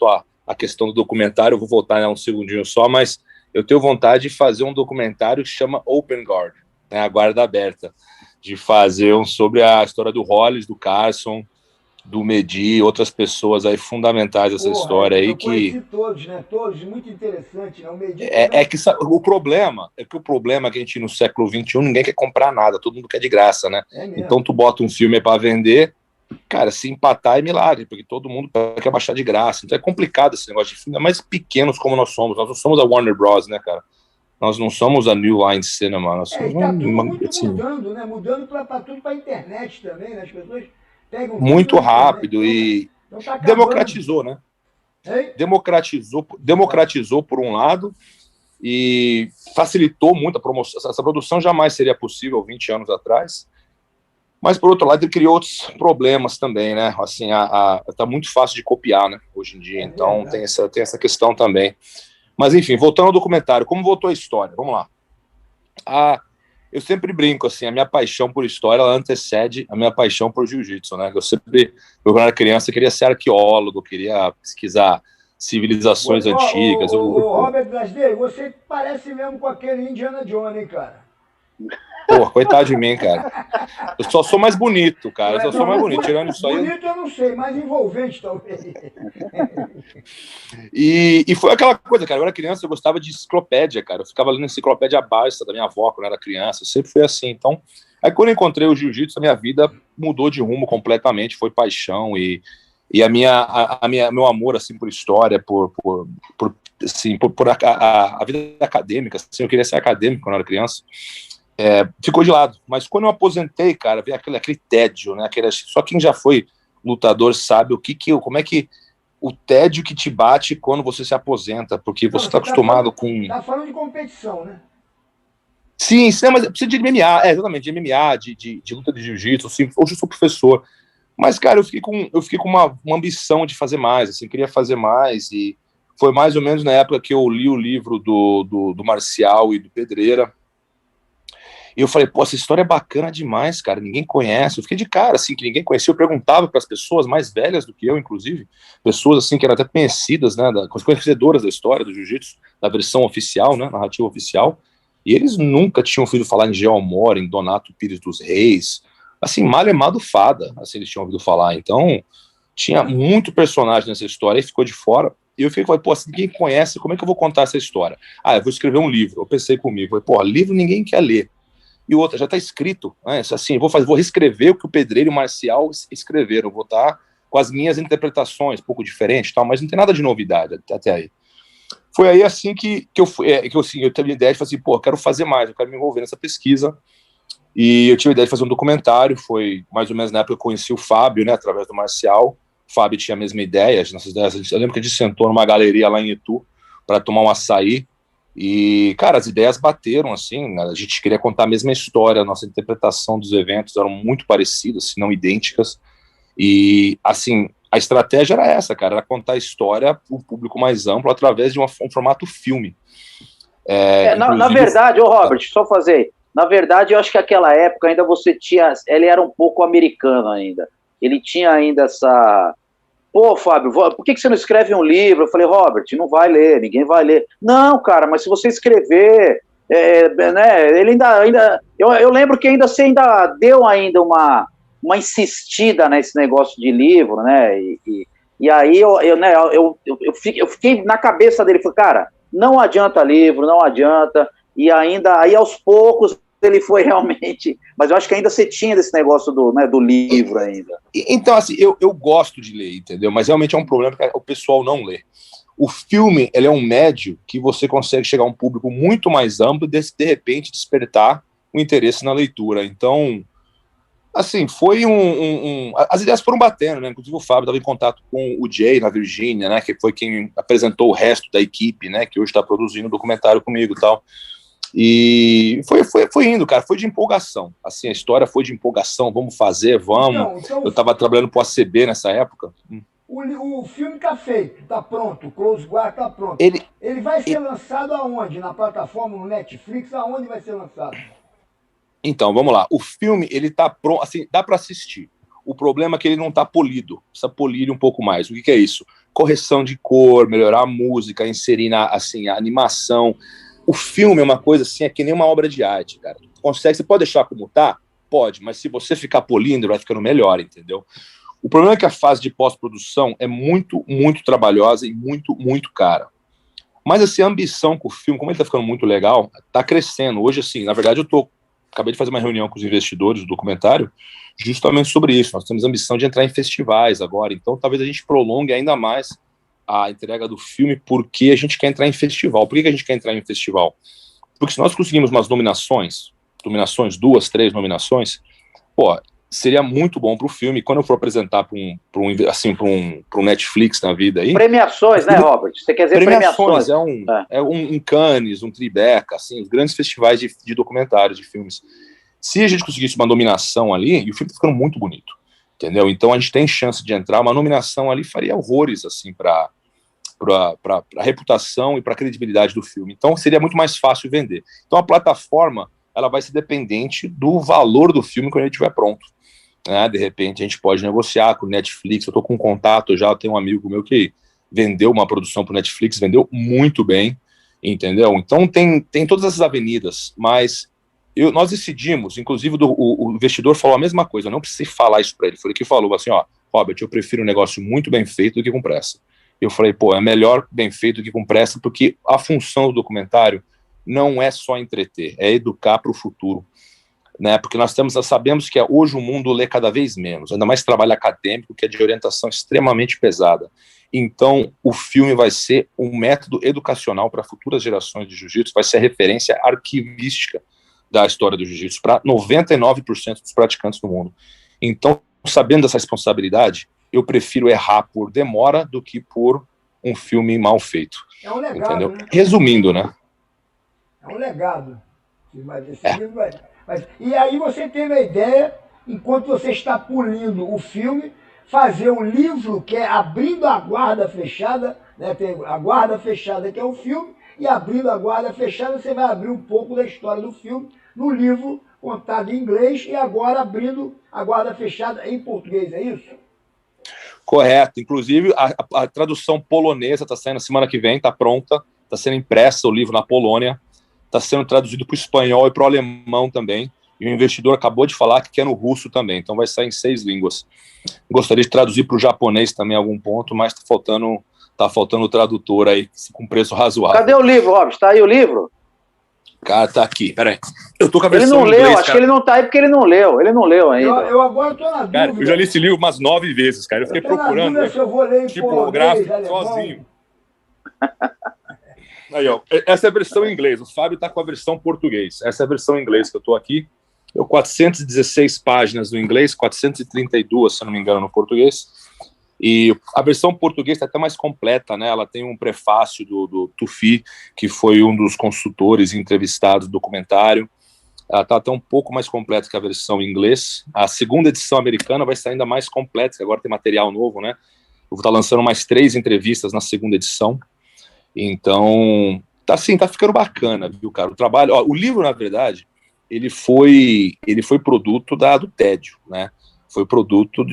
a questão do documentário, eu vou voltar um segundinho só, mas eu tenho vontade de fazer um documentário que chama Open Guard, né, a guarda aberta, de fazer sobre a história do Rollins, do Carson, do Medi, outras pessoas aí fundamentais dessa história aí eu que... conheci todos, né? Todos, muito interessante, né? O Medi o problema é que a gente no século XXI ninguém quer comprar nada, todo mundo quer de graça, né? Então tu bota um filme para vender, cara, se empatar é milagre, porque todo mundo quer baixar de graça. Então é complicado esse negócio de filme, ainda mais pequenos como nós não somos a Warner Bros, né, cara? Nós não somos a New Line Cinema, nós somos e tá tudo muito mudando, né? Mudando para tudo para internet também, né? As pessoas pegam muito rápido e tá democratizou, né? Ei? Democratizou por um lado e facilitou muito a promoção. Essa produção jamais seria possível 20 anos atrás. Mas, por outro lado, ele criou outros problemas também, né? Assim, tá muito fácil de copiar, né? Hoje em dia. Então, tem essa questão também. Mas, enfim, voltando ao documentário, como voltou a história? Vamos lá. Eu sempre brinco, assim, a minha paixão por história, ela antecede a minha paixão por jiu-jitsu, né? Quando eu era criança, eu queria ser arqueólogo, queria pesquisar civilizações antigas. Robert Glasdey, você parece mesmo com aquele Indiana Jones, hein, cara? Pô, coitado de mim, cara. Eu só sou mais bonito, cara. Eu só sou mais bonito. Tirando isso aí. Bonito eu não sei, mais envolvente, talvez. E foi aquela coisa, cara. Eu era criança, eu gostava de enciclopédia, cara. Eu ficava lendo enciclopédia básica da minha avó quando eu era criança. Eu sempre fui assim. Então, aí quando eu encontrei o jiu-jitsu, a minha vida mudou de rumo completamente. Foi paixão e meu amor, assim, por história, por a vida acadêmica. Assim, eu queria ser acadêmico quando eu era criança. Ficou de lado, mas quando eu aposentei, cara, veio aquele tédio, né? Só quem já foi lutador sabe como é que o tédio que te bate quando você se aposenta, porque você está acostumado com... Tá falando de competição, né? Sim, mas precisa de MMA, exatamente, de MMA, de luta de jiu-jitsu, assim, hoje eu sou professor, mas, cara, eu fiquei com uma ambição de fazer mais, assim, queria fazer mais, e foi mais ou menos na época que eu li o livro do Marcial e do Pedreira. E eu falei, pô, essa história é bacana demais, cara, ninguém conhece. Eu fiquei de cara, assim, que ninguém conhecia. Eu perguntava para as pessoas mais velhas do que eu, inclusive, pessoas, assim, que eram até conhecidas, né, conhecedoras da história do jiu-jitsu, da versão oficial, né, narrativa oficial, e eles nunca tinham ouvido falar em Jean Mora, em Donato Pires dos Reis, assim, Malemar do Fada, assim, eles tinham ouvido falar. Então, tinha muito personagem nessa história e ficou de fora. E eu falei, pô, se ninguém conhece, como é que eu vou contar essa história? Eu vou escrever um livro. Eu pensei comigo, falei, pô, livro ninguém quer ler. E outra, já está escrito, né? Assim, vou reescrever o que o Pedreiro e o Marcial escreveram, vou estar com as minhas interpretações, um pouco diferente, tal, mas não tem nada de novidade até aí. Foi aí assim que eu tive a ideia de fazer, pô, eu quero fazer mais, eu quero me envolver nessa pesquisa, e eu tive a ideia de fazer um documentário. Foi mais ou menos na época que eu conheci o Fábio, né, através do Marcial. O Fábio tinha a mesma ideia, as nossas ideias, eu lembro que a gente sentou numa galeria lá em Itu para tomar um açaí. E, cara, as ideias bateram, assim, a gente queria contar a mesma história, a nossa interpretação dos eventos eram muito parecidas, se não idênticas, e, assim, a estratégia era essa, cara, era contar a história para um público mais amplo através de um formato filme. Na verdade, Robert, só fazer, na verdade, eu acho que naquela época ainda você tinha, ele era um pouco americano ainda, ele tinha ainda essa... Pô, Fábio, por que você não escreve um livro? Eu falei, Robert, não vai ler, ninguém vai ler. Não, cara, mas se você escrever, né, ele ainda eu lembro que você ainda deu ainda uma insistida nesse negócio de livro, né, e aí eu fiquei na cabeça dele, falei, cara, não adianta livro, não adianta, e ainda, aí aos poucos, ele foi realmente... Mas eu acho que ainda você tinha desse negócio do livro ainda. Então, assim, eu gosto de ler, entendeu? Mas realmente é um problema que o pessoal não lê. O filme, ele é um médio que você consegue chegar a um público muito mais amplo e, de repente, despertar o interesse na leitura. Então, assim, foi as ideias foram batendo, né? Inclusive o Fábio estava em contato com o Jay, na Virgínia, né? Que foi quem apresentou o resto da equipe, né? Que hoje está produzindo o documentário comigo e tal. E foi indo, cara, foi de empolgação. Assim, a história foi de empolgação, vamos fazer, vamos. Então, eu estava trabalhando pro ACB nessa época. O filme tá feito, tá pronto, o Close Guard tá pronto. Ele vai ser lançado aonde? Na plataforma, no Netflix, aonde vai ser lançado? Então, vamos lá. O filme, ele tá pronto, assim, dá para assistir. O problema é que ele não tá polido, precisa polir um pouco mais. O que é isso? Correção de cor, melhorar a música, inserir assim, a animação. O filme é uma coisa assim, é que nem uma obra de arte, cara. Você pode deixar como tá? Pode, mas se você ficar polindo, vai ficando melhor, entendeu? O problema é que a fase de pós-produção é muito, muito trabalhosa e muito, muito cara. Mas, assim, a ambição com o filme, como ele tá ficando muito legal, tá crescendo. Hoje, assim, na verdade, acabei de fazer uma reunião com os investidores do documentário justamente sobre isso. Nós temos a ambição de entrar em festivais agora, então talvez a gente prolongue ainda mais a entrega do filme, porque a gente quer entrar em festival. Por que a gente quer entrar em festival? Porque se nós conseguimos umas nominações, 2, 3 nominações, pô, seria muito bom para o filme. Quando eu for apresentar para um Netflix na vida aí... Premiações, né, Robert? Você quer dizer premiações? É um Cannes, um Tribeca, assim, os grandes festivais de documentários, de filmes. Se a gente conseguisse uma nominação ali, e o filme está ficando muito bonito, entendeu? Então a gente tem chance de entrar, uma nominação ali faria horrores, assim, para a reputação e para a credibilidade do filme. Então seria muito mais fácil vender. Então a plataforma, ela vai ser dependente do valor do filme quando ele estiver pronto. Né? De repente a gente pode negociar com o Netflix. Eu estou com um contato já, eu tenho um amigo meu que vendeu uma produção para o Netflix, vendeu muito bem, entendeu? Então tem todas essas avenidas, mas nós decidimos, inclusive o investidor falou a mesma coisa, eu não precisei falar isso para ele, foi ele que falou assim, ó, Robert, eu prefiro um negócio muito bem feito do que com pressa. Eu falei, pô, é melhor bem feito do que com pressa, porque a função do documentário não é só entreter, é educar para o futuro. Né, porque nós sabemos que hoje o mundo lê cada vez menos, ainda mais trabalho acadêmico, que é de orientação extremamente pesada. Então, o filme vai ser um método educacional para futuras gerações de jiu-jitsu, vai ser a referência arquivística da história do jiu-jitsu para 99% dos praticantes do mundo. Então, sabendo dessa responsabilidade, eu prefiro errar por demora do que por um filme mal feito. É um legado, entendeu? Né? Resumindo, né? É um legado. E aí você teve a ideia, enquanto você está polindo o filme, fazer um livro que é Abrindo a Guarda Fechada, né? Tem a Guarda Fechada, que é o filme, e Abrindo a Guarda Fechada, você vai abrir um pouco da história do filme no livro contado em inglês e agora abrindo a Guarda Fechada em português, é isso? Correto. Inclusive, a tradução polonesa está saindo semana que vem, está pronta, está sendo impressa o livro na Polônia, está sendo traduzido para o espanhol e para o alemão também, e o investidor acabou de falar que quer no russo também, então vai sair em 6 línguas. Gostaria de traduzir para o japonês também em algum ponto, mas está faltando o tradutor aí, com preço razoável. Cadê o livro, Robson? Está aí o livro? Cara, tá aqui, peraí. Eu tô com a versão em inglês. Ele não leu, acho que ele não tá aí porque ele não leu ainda. Eu agora tô na dúvida. Cara, eu já li esse livro umas 9 vezes, cara. Eu fiquei procurando. Se eu vou ler em tipográfico sozinho. Aí, ó. Essa é a versão em inglês. O Fábio tá com a versão português. Essa é a versão em inglês que eu tô aqui. 416 páginas no inglês, 432, se eu não me engano, no português. E a versão portuguesa está até mais completa, né? Ela tem um prefácio do Tufi, que foi um dos consultores entrevistados do documentário. Ela está até um pouco mais completa que a versão em inglês. A segunda edição americana vai ser ainda mais completa, que agora tem material novo, né? Eu vou estar lançando mais 3 entrevistas na segunda edição. Então, tá ficando bacana, viu, cara? O trabalho... Ó, o livro, na verdade, ele foi produto do tédio, né? Foi produto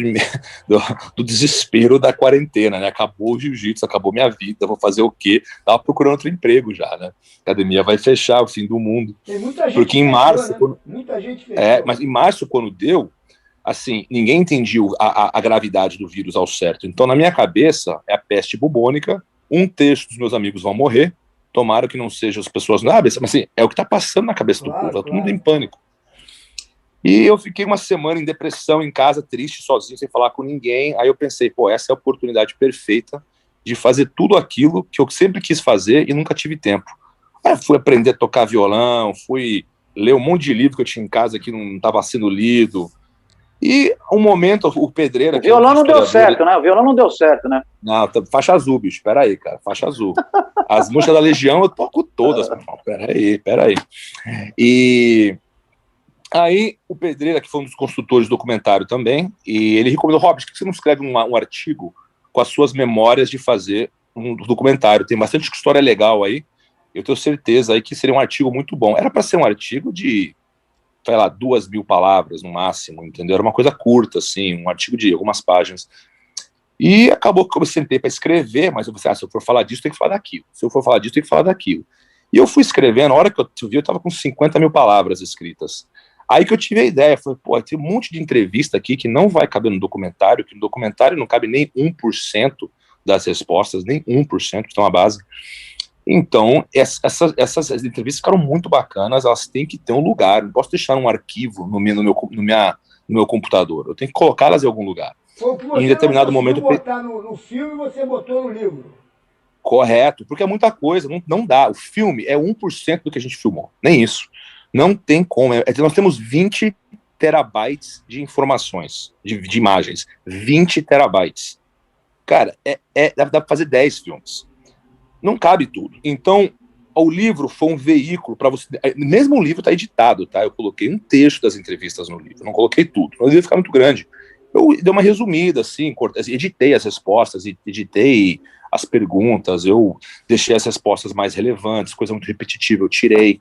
do desespero da quarentena, né? Acabou o jiu-jitsu, acabou minha vida, vou fazer o quê? Tava procurando outro emprego já, né? A academia vai fechar, o fim do mundo. Tem muita gente porque em março... Né? Muita gente fechou. Mas em março, quando deu, assim, ninguém entendia a gravidade do vírus ao certo. Então, na minha cabeça, é a peste bubônica, 1/3 dos meus amigos vão morrer, tomara que não sejam as pessoas... mas assim, é o que tá passando na cabeça do povo, tá todo mundo em pânico. E eu fiquei uma semana em depressão, em casa, triste, sozinho, sem falar com ninguém. Aí eu pensei, pô, essa é a oportunidade perfeita de fazer tudo aquilo que eu sempre quis fazer e nunca tive tempo. Aí fui aprender a tocar violão, fui ler um monte de livro que eu tinha em casa que não estava sendo lido. E um momento, o Pedreira... O violão não deu certo, né? O violão não deu certo, né? Não, faixa azul, bicho, peraí, cara, faixa azul. As músicas da Legião eu toco todas, peraí. E... Aí o Pedreira, que foi um dos consultores do documentário também, e ele recomendou, Robert, por que você não escreve um artigo com as suas memórias de fazer um documentário? Tem bastante história legal aí, eu tenho certeza aí que seria um artigo muito bom. Era para ser um artigo de, sei lá, 2.000 palavras no máximo, entendeu? Era uma coisa curta, assim, um artigo de algumas páginas. E acabou que eu sentei para escrever, mas eu pensei, se eu for falar disso, tem que falar daquilo. Se eu for falar disso, tem que falar daquilo. E eu fui escrevendo, na hora que eu vi, eu estava com 50.000 palavras escritas. Aí que eu tive a ideia, falei, pô, tem um monte de entrevista aqui que não vai caber no documentário, que no documentário não cabe nem 1% das respostas, nem 1%, que estão à base. Então, essas entrevistas ficaram muito bacanas, elas têm que ter um lugar, não posso deixar um arquivo no meu computador, eu tenho que colocá-las em algum lugar. Foi o que você em determinado momento botar no filme, você botou no livro. Correto, porque é muita coisa, não dá. O filme é 1% do que a gente filmou, nem isso. Não tem como. Nós temos 20 terabytes de informações, de imagens. 20 terabytes. Cara, dá pra fazer 10 filmes. Não cabe tudo. Então, o livro foi um veículo para você. Mesmo o livro está editado, tá? Eu coloquei um texto das entrevistas no livro, não coloquei tudo. O livro fica muito grande. Eu dei uma resumida, assim, editei as respostas, editei as perguntas, eu deixei as respostas mais relevantes, coisa muito repetitiva, eu tirei.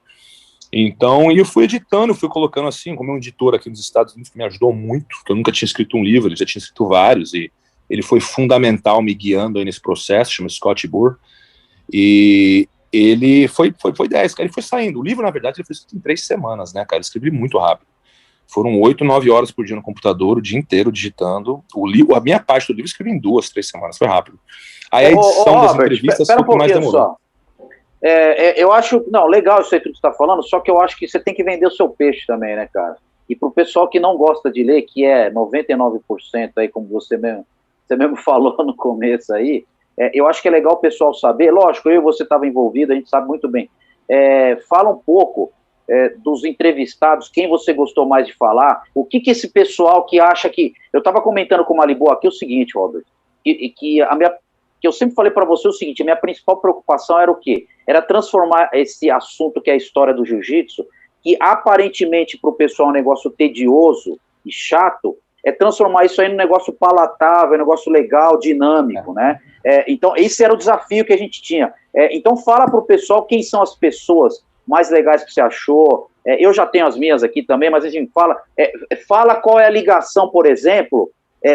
Então, e eu fui editando, fui colocando assim, como um editor aqui nos Estados Unidos que me ajudou muito, porque eu nunca tinha escrito um livro, ele já tinha escrito vários, e ele foi fundamental me guiando aí nesse processo, chama Scott Burr, e ele foi 10, cara, ele foi saindo. O livro, na verdade, ele foi escrito em 3 semanas, né, cara, eu escrevi muito rápido. Foram 8, 9 horas por dia no computador, o dia inteiro digitando. A minha parte do livro eu escrevi em 2, 3 semanas, foi rápido. Aí a edição das entrevistas foi o que mais demorou. Eu acho, não, legal isso aí que você está falando, só que eu acho que você tem que vender o seu peixe também, né, cara? E pro pessoal que não gosta de ler, que é 99% aí, como você mesmo falou no começo aí, eu acho que é legal o pessoal saber, lógico, eu e você estava envolvido, a gente sabe muito bem. Fala um pouco dos entrevistados, quem você gostou mais de falar, o que esse pessoal que acha que... Eu estava comentando com o Malibu aqui o seguinte, Robert, que eu sempre falei para você o seguinte, a minha principal preocupação era o quê? Era transformar esse assunto que é a história do jiu-jitsu, que aparentemente para o pessoal é um negócio tedioso e chato, transformar isso aí num negócio palatável, um negócio legal, dinâmico, né? Então, esse era o desafio que a gente tinha. Então, fala para o pessoal quem são as pessoas mais legais que você achou. Eu já tenho as minhas aqui também, mas a gente fala qual é a ligação, por exemplo,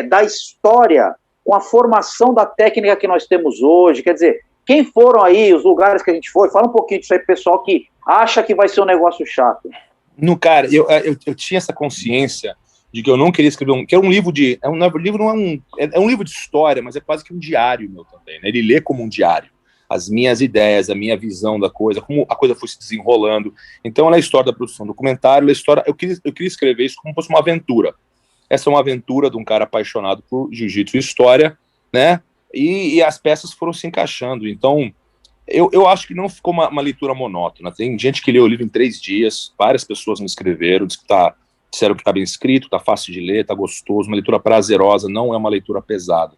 da história com a formação da técnica que nós temos hoje. Quer dizer, quem foram aí, os lugares que a gente foi? Fala um pouquinho disso aí pro pessoal que acha que vai ser um negócio chato. No, cara, eu tinha essa consciência de que eu não queria escrever que é um livro de... É um livro de história, mas é quase que um diário meu também, né? Ele lê como um diário. As minhas ideias, a minha visão da coisa, como a coisa foi se desenrolando. Então, ela é a história da produção do documentário, eu queria escrever isso como se fosse uma aventura. Essa é uma aventura de um cara apaixonado por jiu-jitsu e história, né? E as peças foram se encaixando. Então, eu acho que não ficou uma leitura monótona. Tem gente que leu o livro em 3 dias, várias pessoas me escreveram, disseram que está bem escrito, está fácil de ler, está gostoso, uma leitura prazerosa, não é uma leitura pesada.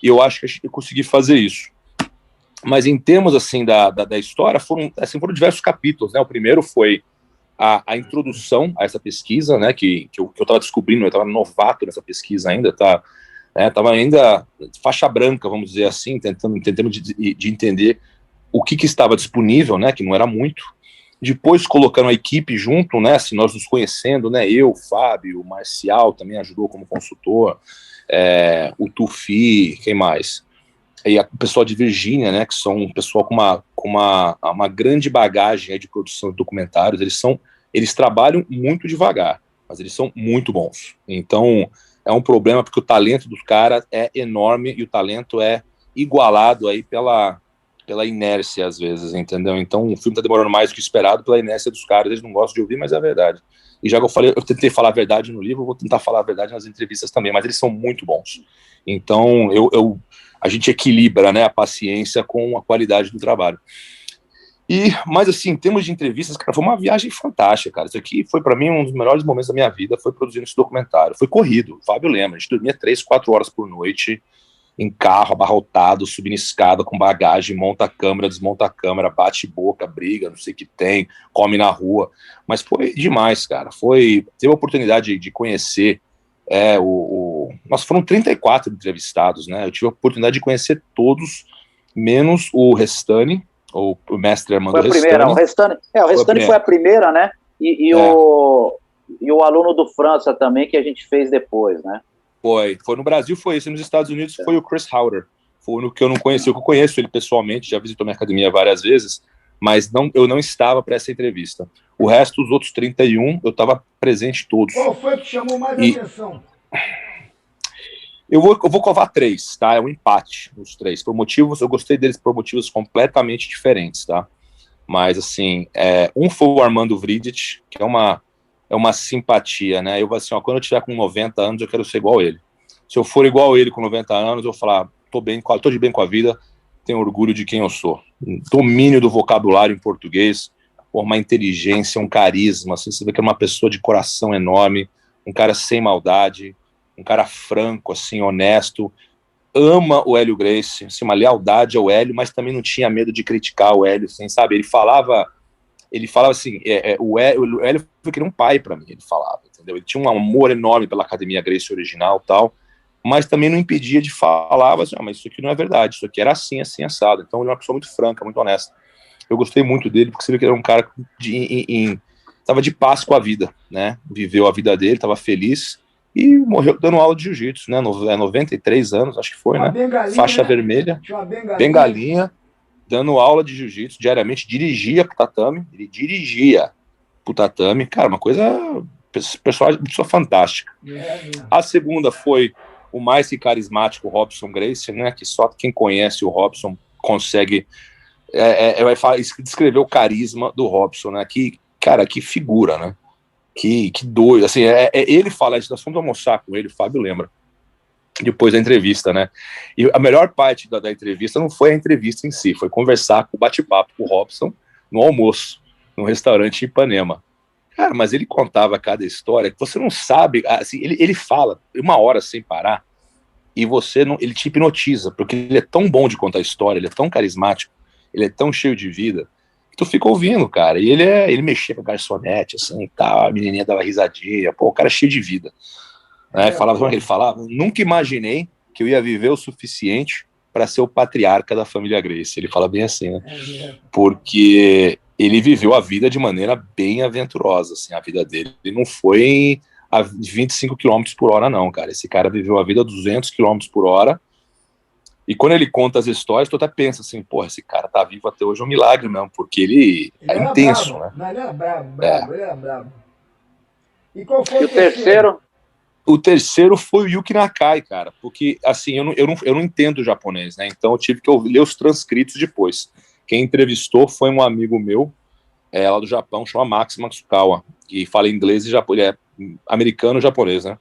E eu acho que eu consegui fazer isso. Mas em termos assim da história, foram diversos capítulos, né? O primeiro foi a introdução a essa pesquisa, né? Que eu estava descobrindo, eu estava novato nessa pesquisa ainda, estava ainda faixa branca, vamos dizer assim, tentando de entender o que estava disponível, né? Que não era muito. Depois colocando a equipe junto, né? Assim, nós nos conhecendo, né? Eu, o Fábio, o Marcial também ajudou como consultor, o Tufi, quem mais? E o pessoal de Virgínia, né, que são um pessoal com uma grande bagagem de produção de documentários, eles trabalham muito devagar, mas eles são muito bons. Então, é um problema porque o talento dos caras é enorme e o talento é igualado aí pela inércia, às vezes, entendeu? Então, o filme tá demorando mais do que esperado pela inércia dos caras, eles não gostam de ouvir, mas é a verdade. E já que eu tentei falar a verdade no livro, eu vou tentar falar a verdade nas entrevistas também, mas eles são muito bons. Então, a gente equilibra, né, a paciência com a qualidade do trabalho. Mas assim, em termos de entrevistas, cara, foi uma viagem fantástica, cara. Isso aqui foi para mim um dos melhores momentos da minha vida, foi produzindo esse documentário. Foi corrido, o Fábio lembra, a gente dormia 3, 4 horas por noite, em carro, abarrotado, subindo escada com bagagem, monta a câmera, desmonta a câmera, bate boca, briga, não sei o que tem, come na rua. Mas foi demais, cara. Teve a oportunidade de conhecer Nossa, foram 34 entrevistados, né? Eu tive a oportunidade de conhecer todos, menos o Restani, o mestre Armando Restani. O Restani foi a primeira, né? E o aluno do França também, que a gente fez depois, né? Foi no Brasil, foi esse. Nos Estados Unidos foi o Chris Howder. Foi no que eu não conheci, eu conheço ele pessoalmente, já visitou minha academia várias vezes, mas eu não estava para essa entrevista. O resto, os outros 31, eu estava presente todos. Qual foi que chamou mais atenção? Eu vou covar 3, tá? É um empate nos 3. Por motivos, eu gostei deles por motivos completamente diferentes, tá? Mas, assim, um foi o Armando Vridic, que é uma simpatia, né? Eu vou assim, ó, quando eu tiver com 90 anos, eu quero ser igual a ele. Se eu for igual a ele com 90 anos, eu vou falar, tô de bem com a vida, tenho orgulho de quem eu sou. Domínio do vocabulário em português, uma inteligência, um carisma, assim, você vê que é uma pessoa de coração enorme, um cara sem maldade, um cara franco, assim, honesto, ama o Hélio Gracie, assim, uma lealdade ao Hélio, mas também não tinha medo de criticar o Hélio, assim, sabe? Ele falava assim, o Hélio foi que nem um pai para mim, ele falava, entendeu? Ele tinha um amor enorme pela Academia Gracie original e tal, mas também não impedia de falar, assim, mas isso aqui não é verdade, isso aqui era assim, assim, assado. Então ele é uma pessoa muito franca, muito honesta. Eu gostei muito dele, porque você vê que ele era um cara que estava de paz com a vida, né? Viveu a vida dele, estava feliz, e morreu dando aula de jiu-jitsu, né? 93 anos, acho que foi, né? Faixa vermelha, bengalinha, dando aula de jiu-jitsu diariamente, dirigia pro tatame, cara, uma coisa, pessoa fantástica. A segunda foi o mais que carismático Robson Gracie, né? Que só quem conhece o Robson consegue descrever o carisma do Robson, né? Que, cara, que figura, né? Que doido, assim, ele fala isso, nós fomos almoçar com ele, o Fábio lembra, depois da entrevista, né, e a melhor parte da entrevista não foi a entrevista em si, foi conversar com o bate-papo com o Robson no almoço, no restaurante em Ipanema. Cara, mas ele contava cada história que você não sabe, assim, ele fala 1 hora sem parar, e você não, ele te hipnotiza, porque ele é tão bom de contar história, ele é tão carismático, ele é tão cheio de vida, tu fica ouvindo, cara, e ele mexia com a garçonete, assim, e tal, a menininha dava risadinha, pô, o cara é cheio de vida, né, ele falava, nunca imaginei que eu ia viver o suficiente para ser o patriarca da família Gracie, ele fala bem assim, né, porque ele viveu a vida de maneira bem aventurosa, assim, a vida dele, ele não foi a 25 km por hora não, cara, esse cara viveu a vida a 200 km por hora. E quando ele conta as histórias, tu até pensa assim, porra, esse cara tá vivo até hoje é um milagre mesmo, porque ele é intenso, bravo, né? Mas ele era brabo, ele era brabo. E qual foi o terceiro? O terceiro foi o Yuki Nakai, cara, porque, assim, eu não entendo japonês, né? Então eu tive que ler os transcritos depois. Quem entrevistou foi um amigo meu, lá do Japão, chama Max Matsukawa, que fala inglês e japonês, é americano e japonês, né?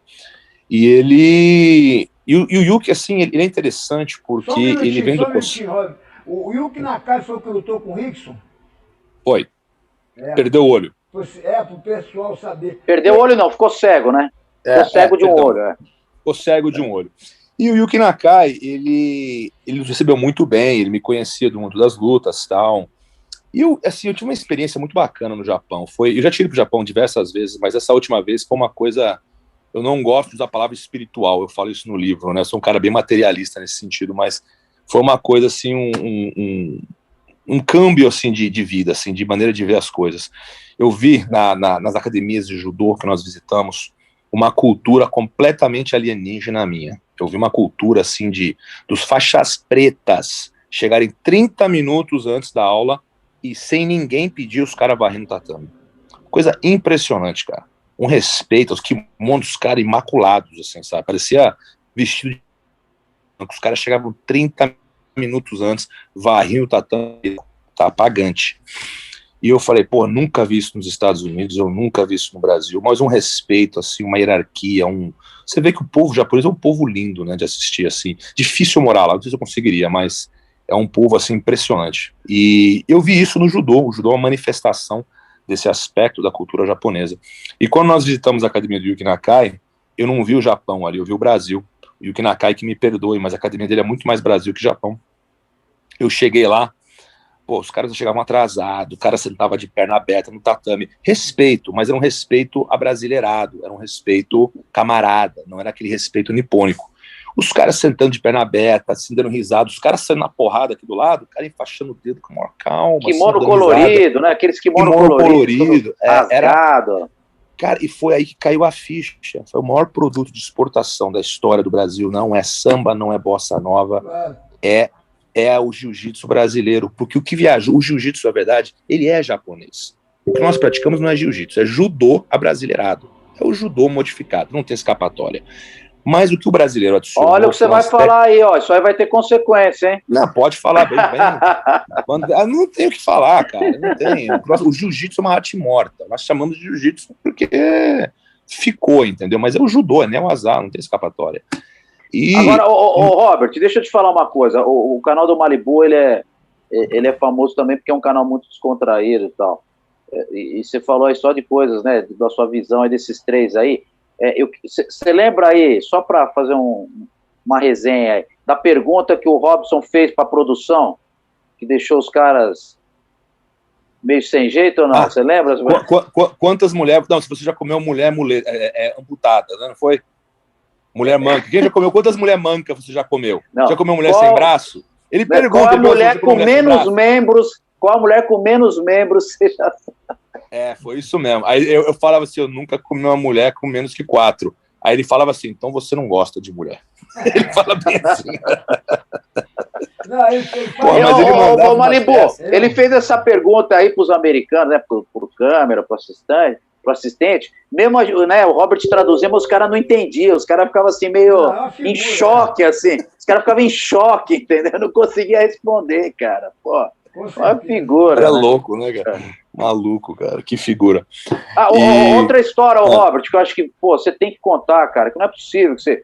E ele... E o Yuki, assim, ele é interessante porque ele vem do... O Yuki Nakai foi o que lutou com o Rickson? Foi. Perdeu o olho. Pro pessoal saber. Perdeu o olho não, ficou cego, né? Ficou cego de um olho. Ficou cego de um olho. E o Yuki Nakai, ele recebeu muito bem, ele me conhecia do mundo das lutas e tal. E eu tive uma experiência muito bacana no Japão. Eu já tive pro Japão diversas vezes, mas essa última vez foi uma coisa... Eu não gosto de usar a palavra espiritual, eu falo isso no livro, né? Eu sou um cara bem materialista nesse sentido, mas foi uma coisa, assim, um câmbio, assim, de vida, assim, de maneira de ver as coisas. Eu vi nas academias de judô que nós visitamos uma cultura completamente alienígena à minha. Eu vi uma cultura, assim, dos faixas pretas chegarem 30 minutos antes da aula e sem ninguém pedir os caras varrendo o tatame. Coisa impressionante, cara. Um respeito, os kimonos dos caras imaculados, assim, sabe? Parecia vestido de... Os caras chegavam 30 minutos antes, varriam o tatame, tá apagante. E eu falei, pô, nunca vi isso nos Estados Unidos, eu nunca vi isso no Brasil, mas um respeito, assim, uma hierarquia, Você vê que o povo japonês é um povo lindo, né, de assistir, assim. Difícil morar lá, não sei se eu conseguiria, mas é um povo, assim, impressionante. E eu vi isso no judô. O judô é uma manifestação desse aspecto da cultura japonesa. E quando nós visitamos a academia do Yuki Nakai, eu não vi o Japão ali, eu vi o Brasil. O Yuki Nakai, que me perdoe, mas a academia dele é muito mais Brasil que Japão. Eu cheguei lá, pô, os caras chegavam atrasados, o cara sentava de perna aberta no tatame. Respeito, mas era um respeito abrasileirado, era um respeito camarada, não era aquele respeito nipônico. Os caras sentando de perna aberta, assim, dando risada, os caras saindo na porrada aqui do lado, o cara enfaixando o dedo com a maior calma. Kimono assim, colorido, né? Aqueles kimono colorido. Era. Cara, e foi aí que caiu a ficha. Foi o maior produto de exportação da história do Brasil. Não é samba, não é bossa nova, é é o jiu-jitsu brasileiro, porque o que viajou, o jiu-jitsu, na verdade, ele é japonês. O que nós praticamos não é jiu-jitsu, é judô abrasileirado. É o judô modificado, não tem escapatória. Mas o que o brasileiro adicionou... Olha o que você vai falar aí, ó. Isso aí vai ter consequência, hein? Não, pode falar bem. Não tem o que falar, cara. Não tem. O jiu-jitsu é uma arte morta. Nós chamamos de jiu-jitsu porque ficou, entendeu? Mas é o judô, é o azar, não tem escapatória. E... Agora, Robert, deixa eu te falar uma coisa. O canal do Malibu, ele é famoso também porque é um canal muito descontraído e tal. E você falou aí só de coisas, né? Da sua visão aí desses três aí. Você lembra aí, só para fazer uma resenha aí, da pergunta que o Robson fez para a produção, que deixou os caras meio sem jeito ou não? Você lembra? Quantas mulheres... Não, se você já comeu mulher amputada, né? Não foi? Mulher manca. Quem já comeu? Quantas mulher manca você já comeu? Não. Já comeu mulher sem braço? Ele pergunta... Qual a mulher com menos membros? Qual a mulher com menos membros você já... Foi isso mesmo. Aí eu falava assim, eu nunca comi uma mulher com menos que 4. Aí ele falava assim, então você não gosta de mulher. Ele fala bem assim. Não, Ô, Malibu, ele fez essa pergunta aí para os americanos, né, pro câmera, pro assistente, mesmo, né, o Robert traduzia, mas os caras não entendiam, os caras ficavam assim, meio em choque, assim. Os caras ficavam em choque, entendeu? Não conseguia responder, cara. Pô, uma figura. É louco, né, cara? Maluco, cara, que figura. Outra história, Robert, que eu acho que, você tem que contar, cara, que não é possível que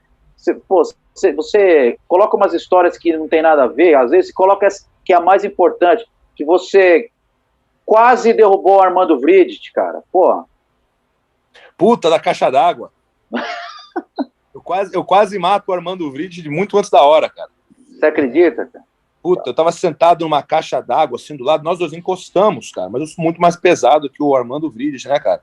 você coloca umas histórias que não tem nada a ver, às vezes você coloca essa que é a mais importante, que você quase derrubou o Armando Vridt, cara, Puta, da caixa d'água. eu quase mato o Armando Vridt muito antes da hora, cara. Você acredita, cara? Puta, eu tava sentado numa caixa d'água, assim, do lado, nós dois encostamos, cara, mas eu sou muito mais pesado que o Armando Vridt, né, cara?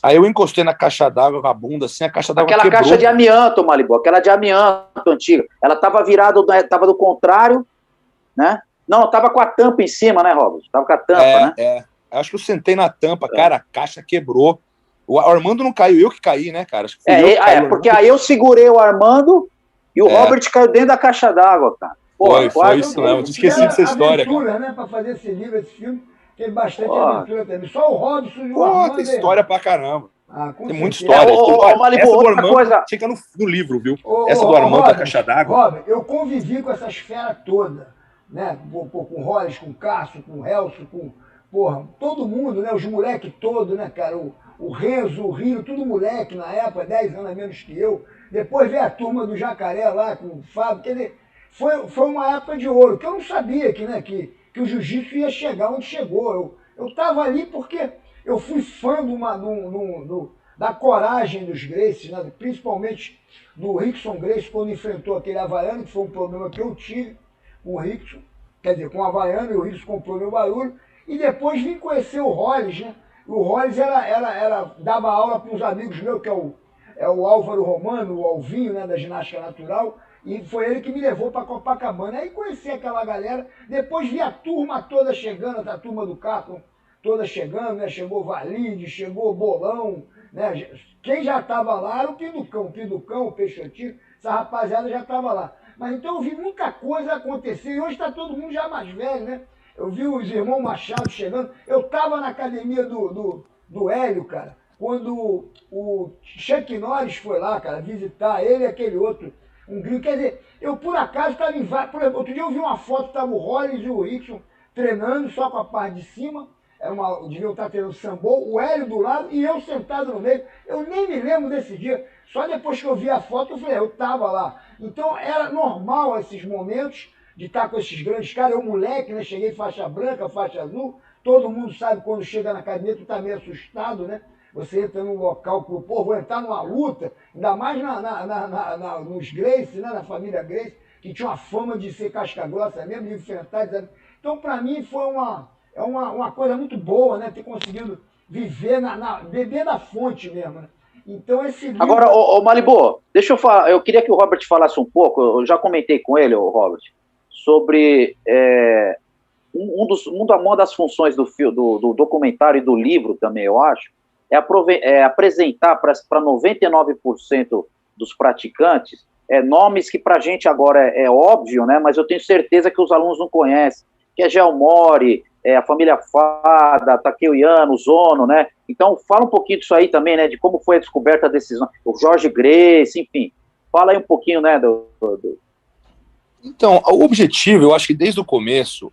Aí eu encostei na caixa d'água com a bunda, assim, a caixa d'água quebrou. Aquela caixa de amianto, Malibu, aquela de amianto antiga. Ela tava virada, tava do contrário, né? Não, tava com a tampa em cima, né, Robert? Tava com a tampa, né? Acho que eu sentei na tampa, cara, a caixa quebrou. O Armando não caiu, eu que caí, né, cara? Acho que porque aí eu segurei o Armando e o Robert caiu dentro da caixa d'água, cara. Foi isso mesmo, esqueci dessa história, aventura, cara. Né, pra fazer esse livro, esse filme, tem bastante aventura também. Só o Robson e o Armando... tem história pra caramba. Tem muita história. Malibu, essa do Armando chega no livro, viu? Essa do Armando da caixa d'água. Robert, eu convivi com essas feras todas, né? Com o Rolls, com o Cássio, com o Helso, com... todo mundo, né? Os moleques todos, né, cara? O Renzo, o Rio, tudo moleque na época, 10 anos a menos que eu. Depois veio a turma do Jacaré lá, com o Fábio, quer dizer... Foi uma época de ouro, que eu não sabia que o jiu-jitsu ia chegar onde chegou. Eu estava ali porque eu fui fã da coragem dos Gracies, né? Principalmente do Rickson Gracie, quando enfrentou aquele havaiano, que foi um problema que eu tive com o Rickson, quer dizer, com o havaiano, e o Rickson comprou meu barulho. E depois vim conhecer o Rolls, né? O Rolls dava aula para uns amigos meus, que é o Álvaro Romano, o Alvinho, né, da ginástica natural. E foi ele que me levou para Copacabana. Aí conheci aquela galera, depois vi a turma toda chegando, a turma do Carton toda chegando, né? Chegou Valide, chegou Bolão, né? Quem já estava lá era o Pinducão, o Peixotinho, essa rapaziada já estava lá. Mas então eu vi muita coisa acontecer, e hoje está todo mundo já mais velho, né? Eu vi os irmãos Machado chegando, eu estava na academia do Hélio, cara, quando o Chuck Norris foi lá, cara, visitar ele e aquele outro, um gringo. Quer dizer, eu por acaso estava em vários... Por exemplo, outro dia eu vi uma foto, estava o Rollins e o Rickson treinando só com a parte de cima, deviam estar treinando sambo, o Hélio do lado e eu sentado no meio. Eu nem me lembro desse dia, só depois que eu vi a foto eu falei, eu estava lá. Então era normal esses momentos de estar com esses grandes caras. Eu moleque, né, cheguei faixa branca, faixa azul, todo mundo sabe quando chega na academia, tu tá meio assustado, né? Você entra num local que, vou entrar numa luta, ainda mais nos Gracie, né, na família Gracie, que tinha uma fama de ser casca grossa mesmo, de enfrentar. Então, para mim, foi uma coisa muito boa, né, ter conseguido viver, beber da fonte mesmo, né? Então, esse livro... Agora, Malibu, deixa eu falar, eu queria que o Robert falasse um pouco, eu já comentei com ele, Robert, sobre uma das funções do documentário e do livro também, eu acho, é apresentar para 99% dos praticantes nomes que para a gente agora é óbvio, né? Mas eu tenho certeza que os alunos não conhecem, que é Geo Mori, a família Fada, Takeo Yano, Zono, né? Então, fala um pouquinho disso aí também, né? De como foi a descoberta desses, o Jorge Grace, enfim. Fala aí um pouquinho, né? Então, o objetivo, eu acho que desde o começo,